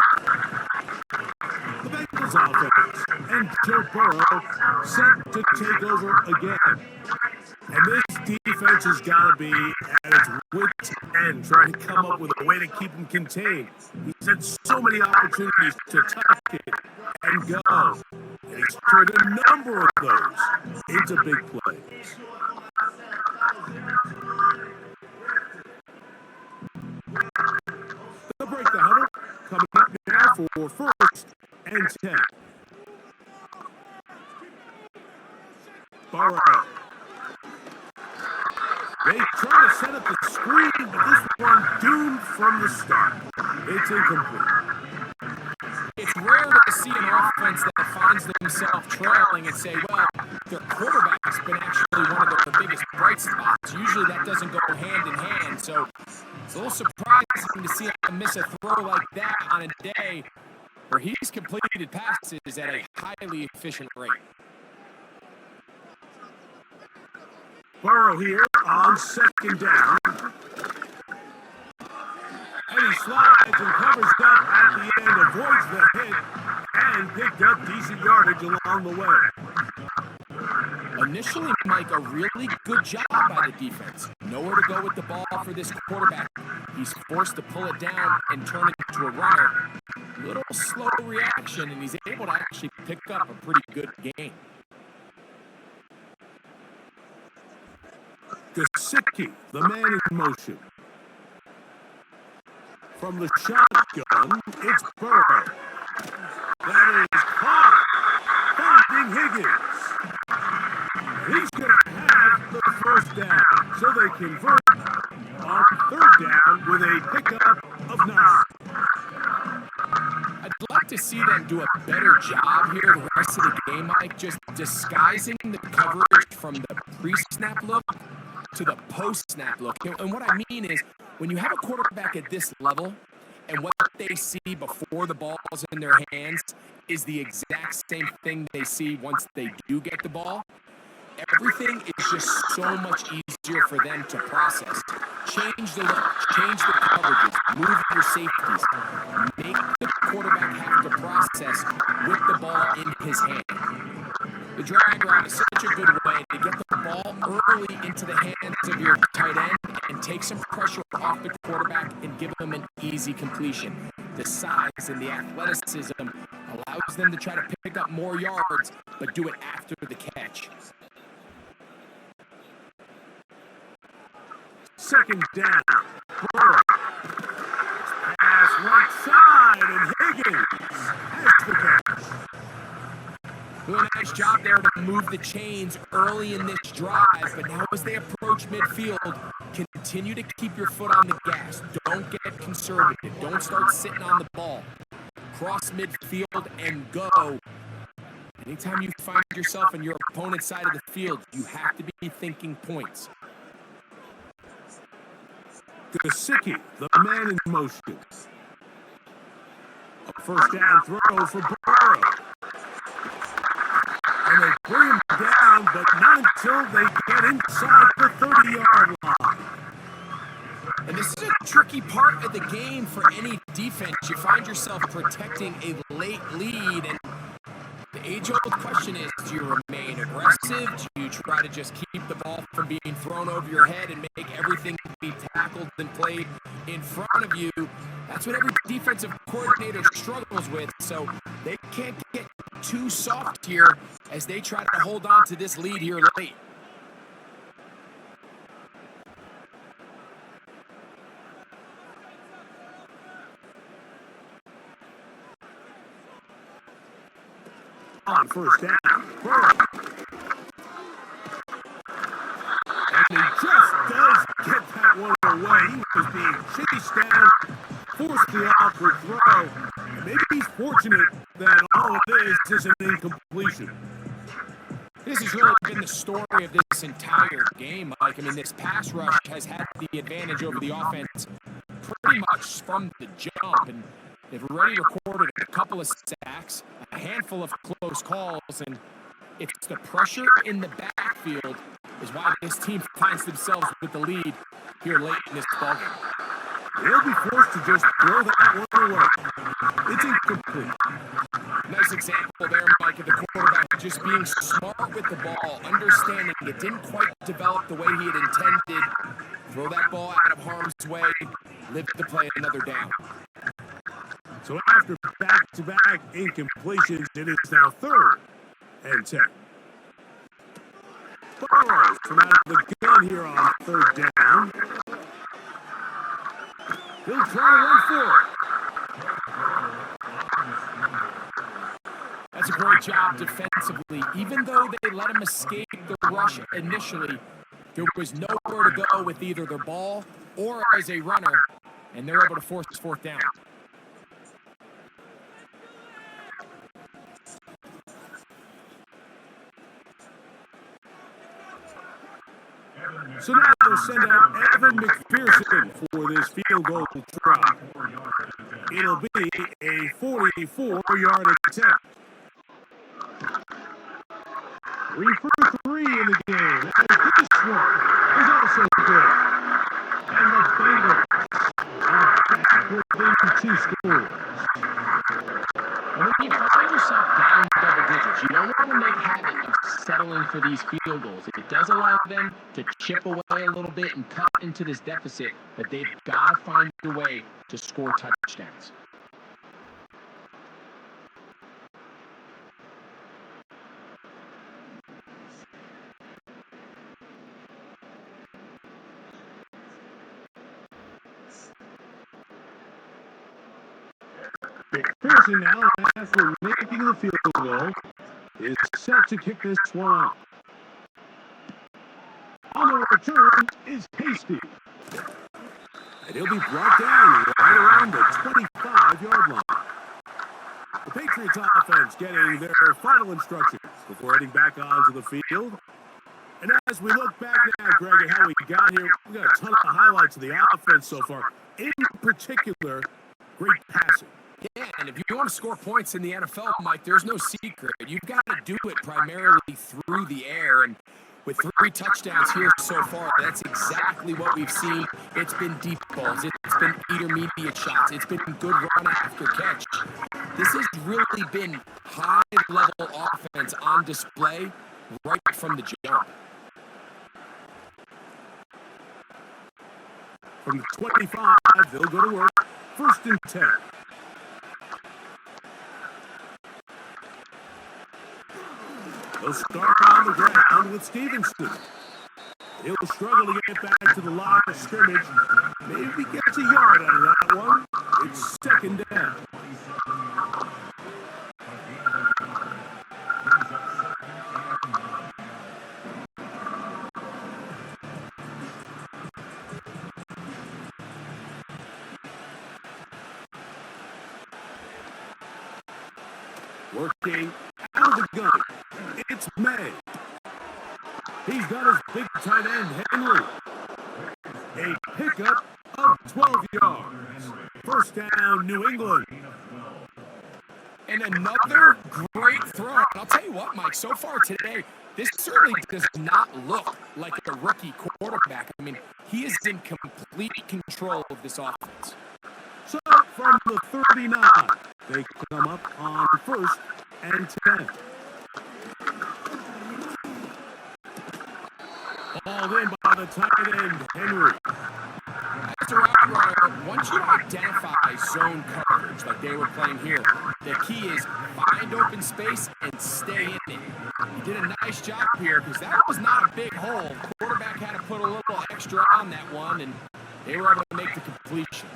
The Bengals offense and Joe Burrow set to take over again. And this defense has got to be at its wit's end, trying to come up with a way to keep him contained. He's had so many opportunities to tuck it and go. And he's turned a number of those into big plays. They'll break the huddle, coming up now for first and 10. Burrow. They try to set up the screen, but this one doomed from the start. It's incomplete. It's rare to see an offense that finds themselves trailing and say, well, their quarterback's been actually one of the biggest bright spots. Usually that doesn't go hand in hand, so it's a little surprising to see him miss a throw like that on a day where he's completed passes at a highly efficient rate. Burrow here on second down. And he slides and covers up at the end, avoids the hit, and picked up decent yardage along the way. Initially, Mike, a really good job by the defense. Nowhere to go with the ball for this quarterback. He's forced to pull it down and turn it into a runner. Little slow reaction, and he's able to actually pick up a pretty good game. Gesicki, the man in motion. From the shotgun, it's Burrow. That is caught. Finding Higgins. He's going to have the first down, so they convert on third down with a pickup of 9. I'd like to see them do a better job here the rest of the game, Mike, just disguising the coverage from the pre-snap look to the post-snap look. And what I mean is, when you have a quarterback at this level, and what they see before the ball's in their hands is the exact same thing they see once they do get the ball, everything is just so much easier for them to process. Change the look, change the coverages, move your safeties, make the quarterback have to process with the ball in his hand. The drag route is such a good way to get the ball early into the hands of your tight end and take some pressure off the quarterback and give them an easy completion. The size and the athleticism allows them to try to pick up more yards, but do it after the catch. Second down. Burrow. Pass right side, and Higgins has the catch. Doing a nice job there to move the chains early in this drive, but now as they approach midfield, Continue to keep your foot on the gas. Don't get conservative. Don't start sitting on the ball. Cross midfield and go. Anytime you find yourself on your opponent's side of the field, you have to be thinking points. Gesicki, the man in motion. A first down throw for Burrow. And they bring him down, but not until they get inside the 30-yard line. And this is a tricky part of the game for any defense. You find yourself protecting a late lead, and the age-old question is, do you remain aggressive? Do you try to just keep the ball from being thrown over your head and make everything be tackled and played in front of you? That's what every defensive coordinator struggles with, so they can't get too soft here as they try to hold on to this lead here late. On first down, Burrow. And he just does get that one away. He was being chased down, forced the awkward throw. And maybe he's fortunate that all of this is an incompletion. This has really been the story of this entire game, Mike. I mean, this pass rush has had the advantage over the offense pretty much from the jump, and they've already recorded a couple of sacks, a handful of close calls, and it's the pressure in the backfield is why this team finds themselves with the lead here late in this ballgame. They'll be forced to just throw that one away. It's incomplete. Nice example there, Mike, of the quarterback just being smart with the ball, understanding it didn't quite develop the way he had intended. Throw that ball out of harm's way, live to play another down. So after back-to-back incompletions, it is now 3rd and 10. Burrows from out of the gun here on 3rd down. He'll try to run for it. That's a great job defensively. Even though they let him escape the rush initially, there was nowhere to go with either the ball or as a runner, and they're able to force 4th down. So now they'll send out Evan McPherson for this field goal try. It'll be a 44-yard attempt. 3 for 3 in the game. And this one is also good. And the Bengals are back within 2 scores. And when you find yourself down double digits, you don't want to make habit of settling for these field goals. It does allow them to chip away a little bit and cut into this deficit, but they've got to find a way to score touchdowns. McPherson now, after making the field goal, is set to kick this one off. On the return is Hasty. And he'll be brought down right around the 25-yard line. The Patriots offense getting their final instructions before heading back onto the field. And as we look back now, Greg, at how we got here, we got a ton of highlights of the offense so far. In particular, great passing. Yeah, and if you want to score points in the NFL, Mike, there's no secret. You've got to do it primarily through the air, and with 3 touchdowns here so far, that's exactly what we've seen. It's been deep balls. It's been intermediate shots. It's been good run after catch. This has really been high-level offense on display right from the jump. From the 25, they'll go to work. 1st and 10. They'll start on the ground with Stevenson. He'll struggle to get back to the line of scrimmage. Maybe gets a yard out of that one. It's 2nd down. Working out of the gun. It's May. He's got his big tight end, Henry. A pickup of 12 yards. First down, New England. And another great throw. And I'll tell you what, Mike, so far today, this certainly does not look like a rookie quarterback. I mean, he is in complete control of this offense. So from the 39, they come up on 1st and 10. Hauled in by the tight end, Henry. As a route runner, once you identify zone coverage like they were playing here, the key is find open space and stay in it. He did a nice job here because that was not a big hole. The quarterback had to put a little extra on that one, and they were able to make the completion.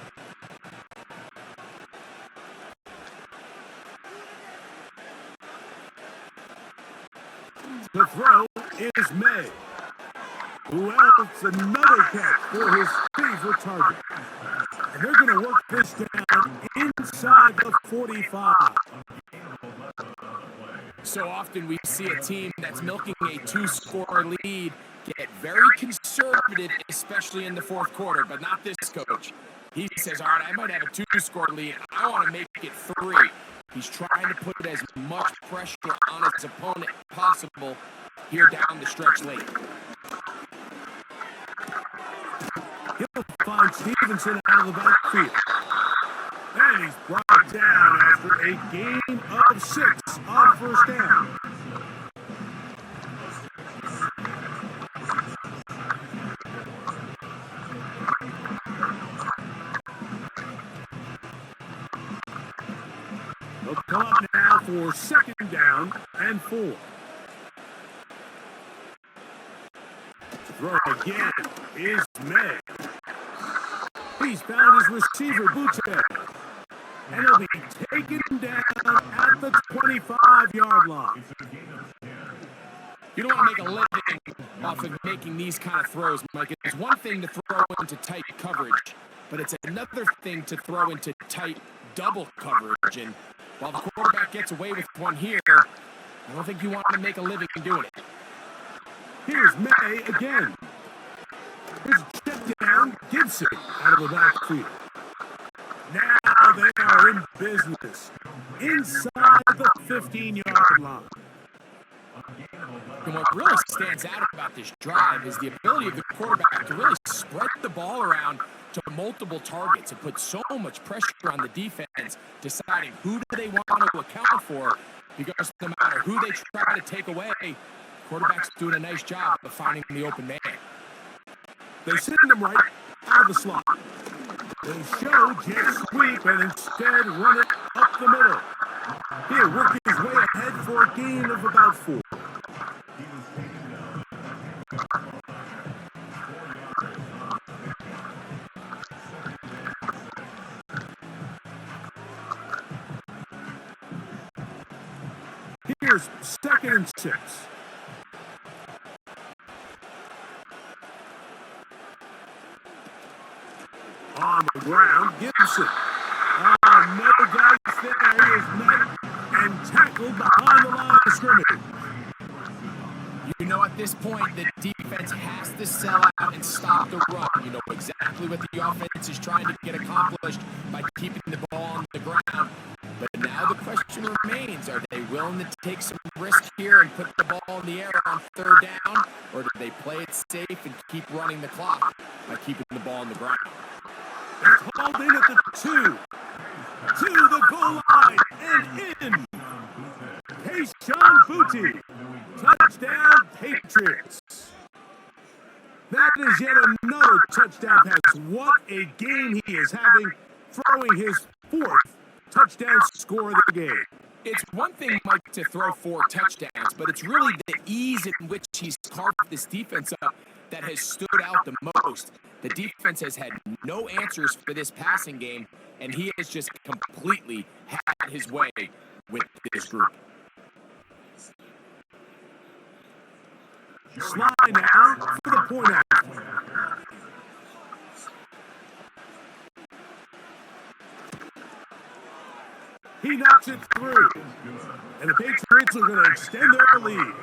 The throw is May. Who else? Another catch for his favorite target. And they're going to work this down inside the 45. So often we see a team that's milking a two-score lead get very conservative, especially in the fourth quarter, but not this coach. He says, all right, I might have a two-score lead. I want to make it 3. He's trying to put as much pressure on his opponent possible here down the stretch late. He'll find Stevenson out of the backfield. And he's brought down after a gain of 6 on first down. They'll come up now for 2nd down and 4. To throw again is May. He's found his receiver, Butte. And he'll be taken down at the 25-yard line. You don't want to make a living off of making these kind of throws, Mike. It's one thing to throw into tight coverage, but it's another thing to throw into tight double coverage. And while the quarterback gets away with one here, I don't think you want to make a living doing it. Here's May again. Here's a check down, Gibson out of the backfield. Now they are in business inside the 15-yard line. And what really stands out about this drive is the ability of the quarterback to really spread the ball around to multiple targets and put so much pressure on the defense, deciding who do they want to account for, because no matter who they try to take away, quarterback's doing a nice job of finding the open man. They send him right out of the slot. They show jet sweep and instead run it up the middle. He'll work his way ahead for a gain of about 4. Here's 2nd and 6. On the ground, Gibson. No dice there. He is met and tackled behind the line of scrimmage. You know, at this point, the defense has to sell out and stop the run. You know exactly what the offense is trying to get accomplished by keeping the ball on the ground. But now the question remains, are they willing to take some risk here and put the ball in the air on 3rd down? Or do they play it safe and keep running the clock by keeping the ball on the ground? It's hauled in at the 2. To the goal line and in. Paycor Stadium. Touchdown, Patriots. That is yet another touchdown pass. What a game he is having, throwing his 4th touchdown score of the game. It's one thing, Mike, to throw 4 touchdowns, but it's really the ease in which he's carved this defense up that has stood out the most. The defense has had no answers for this passing game, and he has just completely had his way with this group. Slide now for the point out. He knocks it through. And the Patriots are going to extend their lead.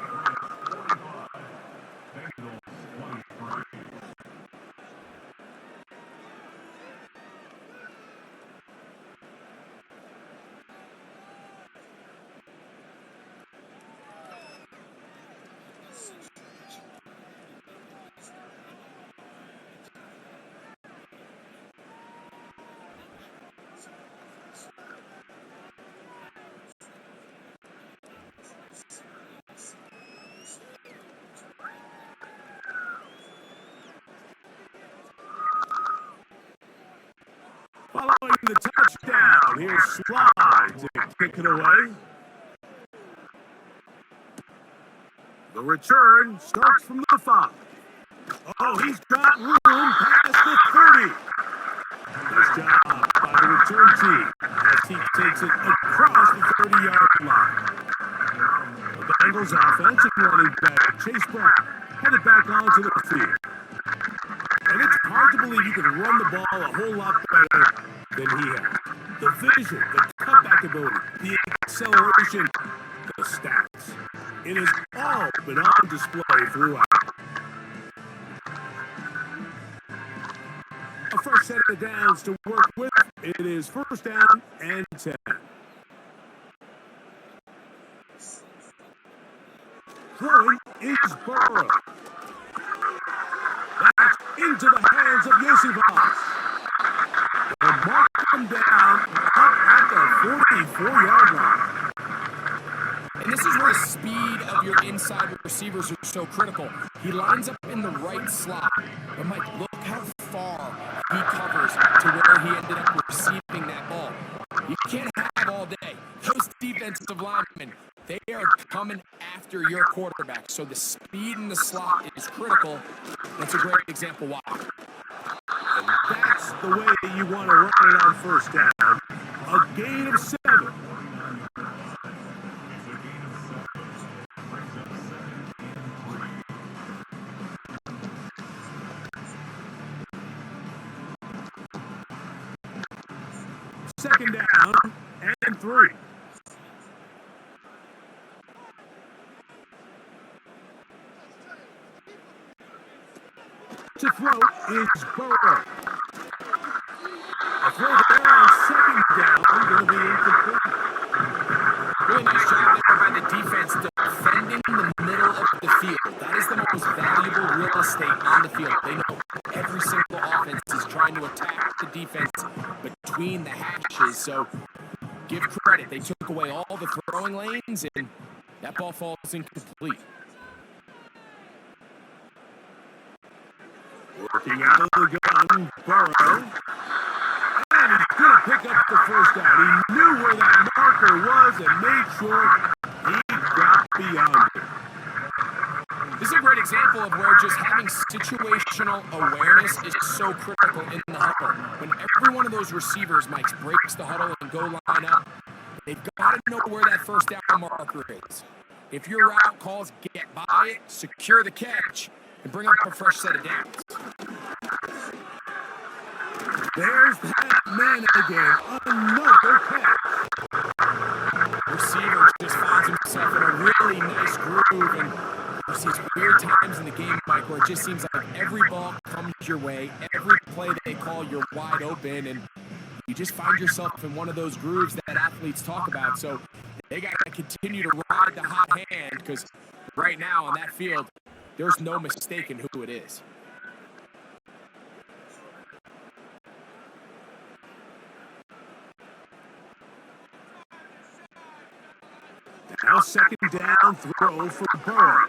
Following the touchdown, here's Slide to kick it away. The return starts from the 5. Oh, he's got room past the 30. Nice job by the return team as he takes it across the 30-yard line. The Bengals offense and running back Chase Brown headed back onto the field. And it's hard to believe you can run the ball a whole lot better than he has. The vision, the cutback ability, the acceleration, the stats. It has all been on display throughout. A first set of downs to work with. It is first down and 10. Throwing is Burrow. That's into the hands of Yosivas. They'll mark him down up at the 44-yard line. And this is where the speed of your inside receivers are so critical. He lines up in the right slot. But Mike, look how far he covers to where he ended up receiving that ball. You can't have all day. Those defensive linemen, they are coming after your quarterback. So the speed in the slot is critical. That's a great example why. And that's the way you want to run it on first down. A gain of 7. Second down and 3. To throw is Burrow. A throw there on second down, going to be incomplete. Really nice job there by the defense defending the middle of the field. That is the most valuable real estate on the field. They know every single offense is trying to attack the defense between the hashes. So give credit. They took away all the throwing lanes, and that ball falls incomplete. Working out of the gun, Burrow. And he's going to pick up the first down. He knew where that marker was and made sure he got beyond it. This is a great example of where just having situational awareness is so critical in the huddle. When every one of those receivers, Mike, breaks the huddle and go line up, they've got to know where that first down marker is. If your route calls, get by it, secure the catch, and bring up a fresh set of downs. There's that man again. Another catch. Receiver just finds himself in a really nice groove, and there's these weird times in the game, Mike, where it just seems like every ball comes your way, every play they call, you're wide open, and you just find yourself in one of those grooves that athletes talk about. So they got to continue to ride the hot hand, because right now on that field, there's no mistaking who it is. Now second down throw for Burrow.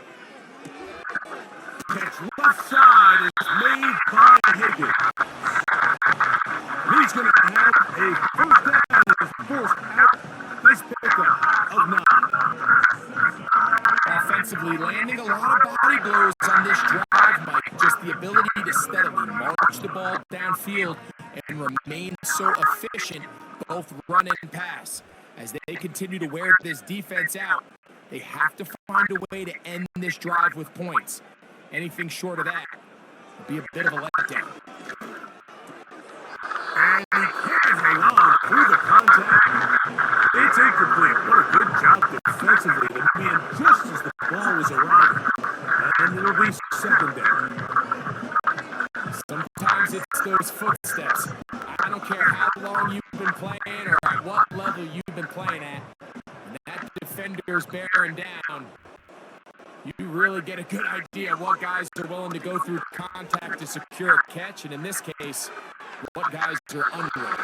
Catch left side is made by Higgins. He's going to have a first down and is forced out. Nice pickup of 9. Offensively, landing a lot of body blows on this drive, Mike. Just the ability to steadily march the ball downfield and remain so efficient, both run and pass. As they continue to wear this defense out, they have to find a way to end this drive with points. Anything short of that would be a bit of a letdown. And he can't hang on through the contact. It's incomplete. What a good job defensively to man just as the ball was arriving. And it'll be second down. Sometimes it's those footsteps. I don't care how long you've been playing or at what level you've been playing at. When that defender's bearing down, you really get a good idea of what guys are willing to go through contact to secure a catch, and in this case, what guys are unwilling.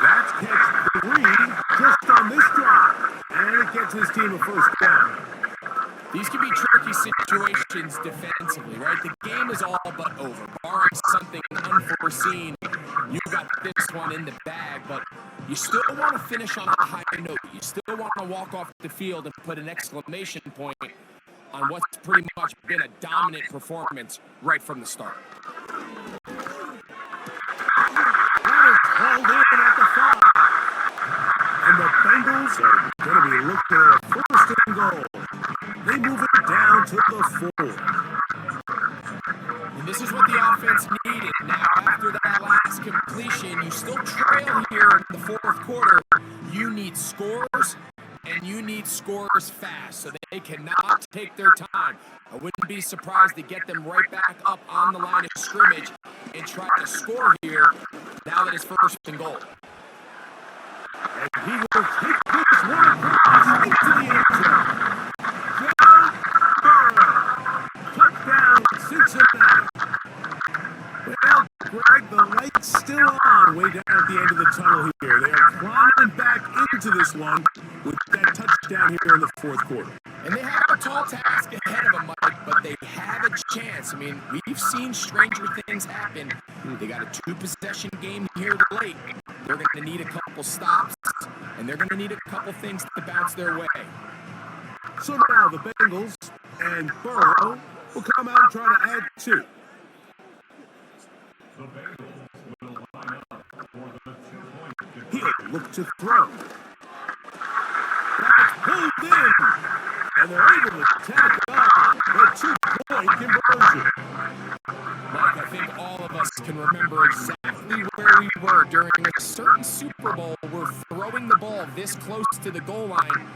That's catch 3 just on this drive. And it gets his team a first down. These can be tricky situations defensively, right? The game is all but over. Barring something unforeseen, you got this one in the bag, but you still want to finish on a high note. You still want to walk off the field and put an exclamation point on what's pretty much been a dominant performance right from the start. That is called in at the 5. And the Bengals are going to be looking at a first and goal. They move it down to the 4. And this is what the offense needed. Now, after that last completion, you still trail here in the fourth quarter. You need scores, and you need scores fast, so they cannot take their time. I wouldn't be surprised to get them right back up on the line of scrimmage and try to score here now that it's first and goal. And he will take this one across into the end zone. Joe Burrow, touchdown Cincinnati. Well, Greg, the light's still on way down at the end of the tunnel here. They are climbing back into this one with that touchdown here in the fourth quarter. And they have a tall task ahead of them, Mike, but they have a chance. I mean, we've seen stranger things happen. They got a 2-possession game here late. They're going to need a couple stops, and they're going to need a couple things to bounce their way. So now the Bengals and Burrow will come out and try to add 2. The Bengals will line up for the 2-point He'll look to throw. That's pulled in. And they're able to tack on the 2-point conversion. Mike, I think all of us can remember exactly where we were during a certain Super Bowl where throwing the ball this close to the goal line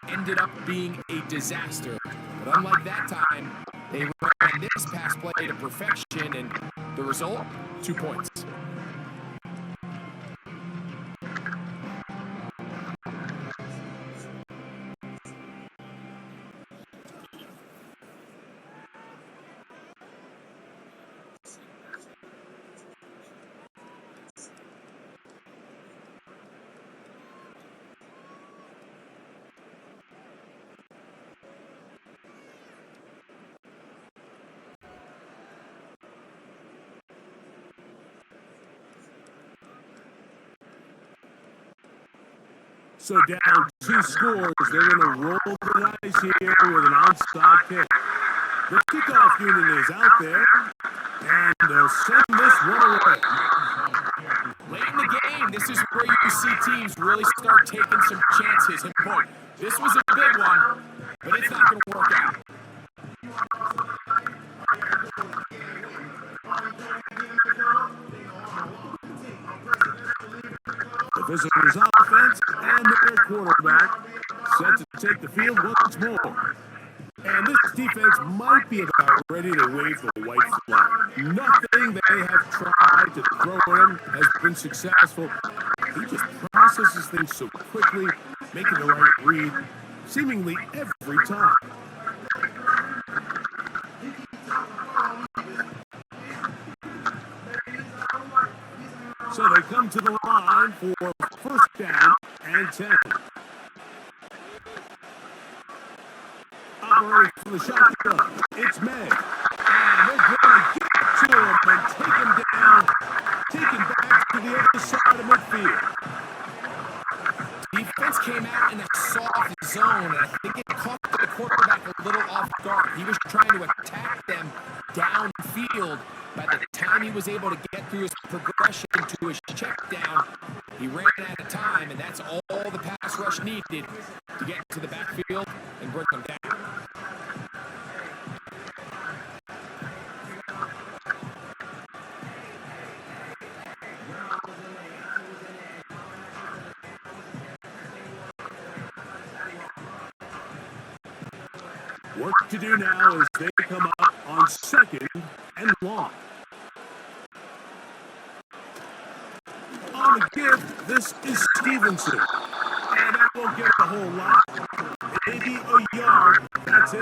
ended up being a disaster. But unlike that time, they ran this pass play to perfection, and the result, 2 points. So down 2 scores, they're going to roll the dice here with an onside kick. The kickoff unit is out there, and they'll send this one away. Late in the game, this is where you see teams really start taking some chances. And boy, this was a big one, but it's not going to work out. The visitors' offense and their quarterback set to take the field once more. And this defense might be about ready to wave the white flag. Nothing they have tried to throw at him has been successful. He just processes things so quickly, making the right read seemingly every time. So they come to the line for first down and 10. Operating from the shotgun, it's May. And they're going to get to him and take him down, take him back to the other side of midfield. Defense came out in a soft zone, and I think it caught the quarterback a little off guard. He was trying to attack them downfield. By the time he was able to get through his progression to his check down, he ran out of time, and that's all the pass rush needed to get to the backfield and bring them down. Work to do now as they come up on 2nd and long. On the give, this is Stevenson. And that won't get a whole lot. Maybe a yard. That's it.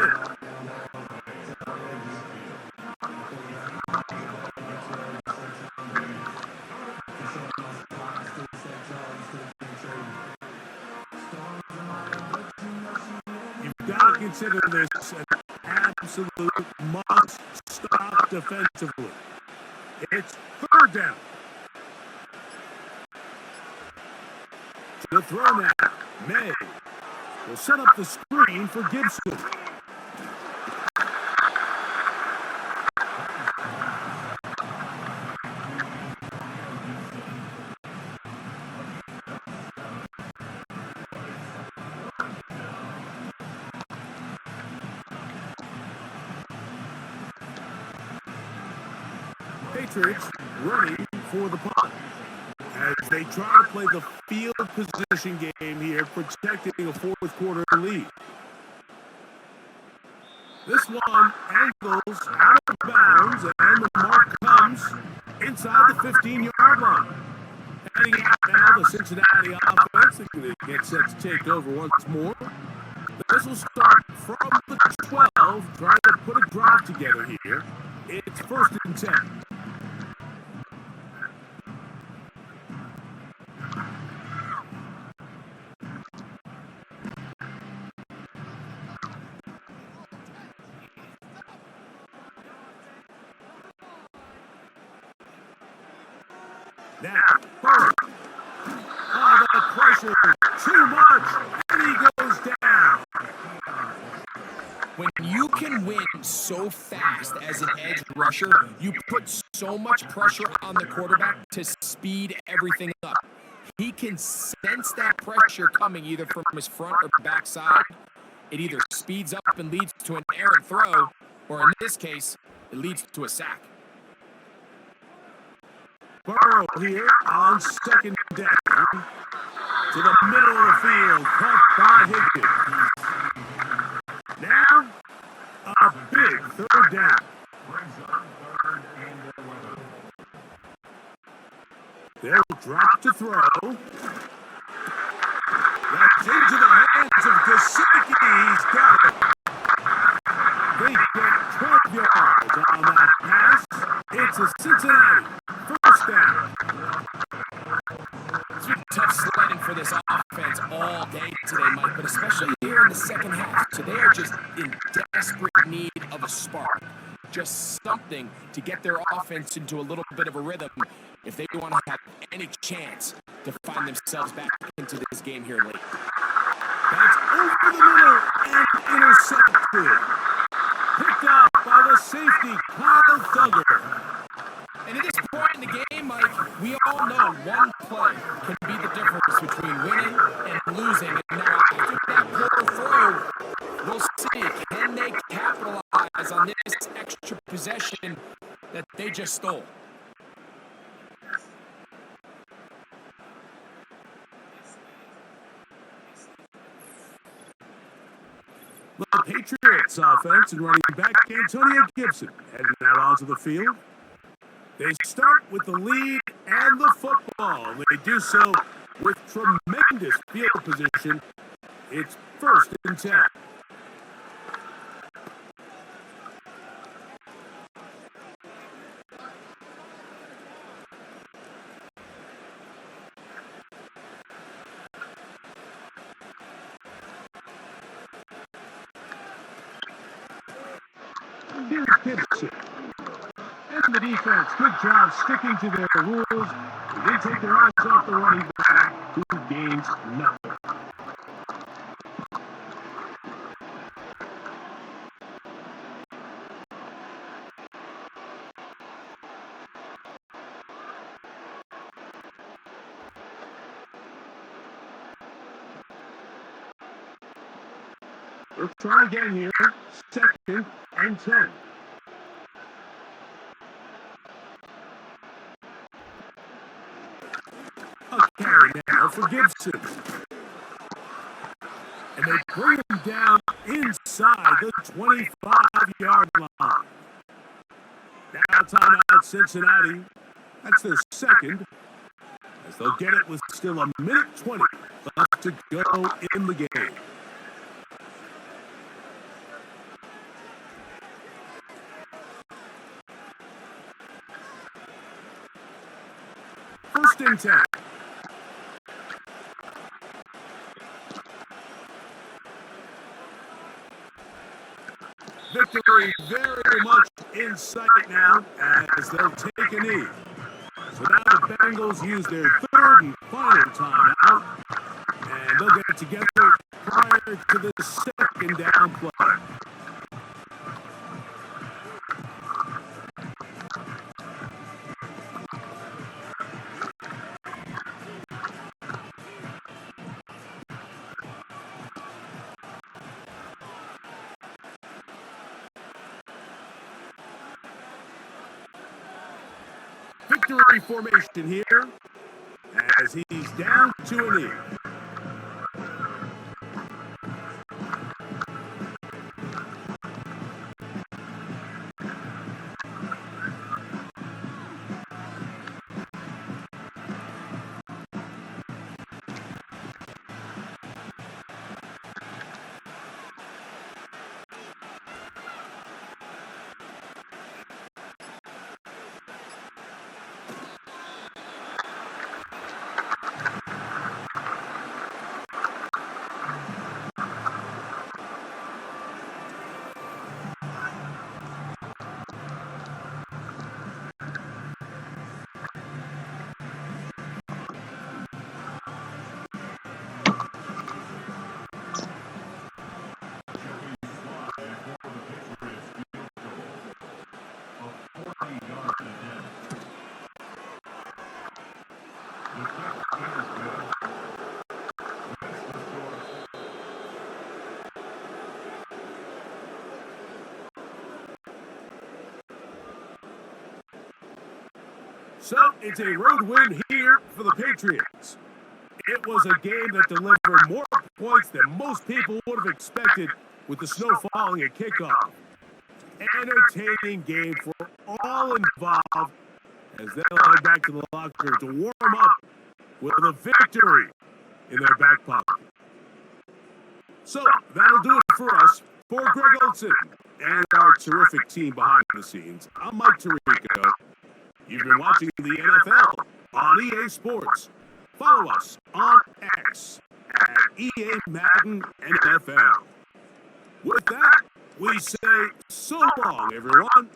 You've got to consider this an absolute must-stop defensively. It's 3rd down. To the throw now. May will set up the screen for Gibson. Patriots running for the punt as they try to play the field position game here, protecting a 4th quarter lead. This one angles out of bounds, and the mark comes inside the 15-yard line. Heading out now, the Cincinnati offense, they get set to take over once more. This will start from the 12, trying to put a drive together here. It's 1st and 10. Now, Bird. Oh, the pressure, too much, and he goes down. When you can win so fast as an edge rusher, you put so much pressure on the quarterback to speed everything up. He can sense that pressure coming either from his front or backside. It either speeds up and leads to an errant throw, or in this case, it leads to a sack. Burrow here on 2nd down. To the middle of the field, caught by Higgins. Now, a big 3rd down. They'll drop to throw. That's into the hands of Gesicki. He's got it. They get 12 yards on that pass. It's a Cincinnati 1st down. It's been tough sledding for this offense all day today, Mike, but especially here in the second half. So they are just in desperate need of a spark. Just something to get their offense into a little bit of a rhythm if they want to have any chance to find themselves back into this game here late. That's over the middle and intercepted. Picked up by the safety, Kyle Duggar. And at this point in the game, Mike, we all know one play can be the difference between winning and losing. And now after that poor throw, we'll see, can they capitalize on this extra possession that they just stole? The Patriots offense and running back Antonio Gibson heading out onto the field. They start with the lead and the football. They do so with tremendous field position. It's 1st and 10. Here's Gibson. And the defense, good job sticking to their rules. They take their eyes off the running back, who gains nothing. Let's try again here. 2nd and 10. A carry now for Gibson. And they bring him down inside the 25-yard line. Now timeout Cincinnati. That's their second, as they'll get it with still a minute 20 left to go in the game. First and 10. Victory very much in sight now as they'll take a knee. So now the Bengals use their third and final timeout, and they'll get together prior to the second down play. Victory formation here as he's down to a knee. So it's a road win here for the Patriots. It was a game that delivered more points than most people would have expected with the snow falling at kickoff. Entertaining game for all involved as they'll head back to the locker room to warm up with a victory in their back pocket. So that'll do it for us. For Greg Olson and our terrific team behind the scenes, I'm Mike Tirico. You've been watching the NFL on EA Sports. Follow us on X at EA Madden NFL. With that, we say so long, everyone.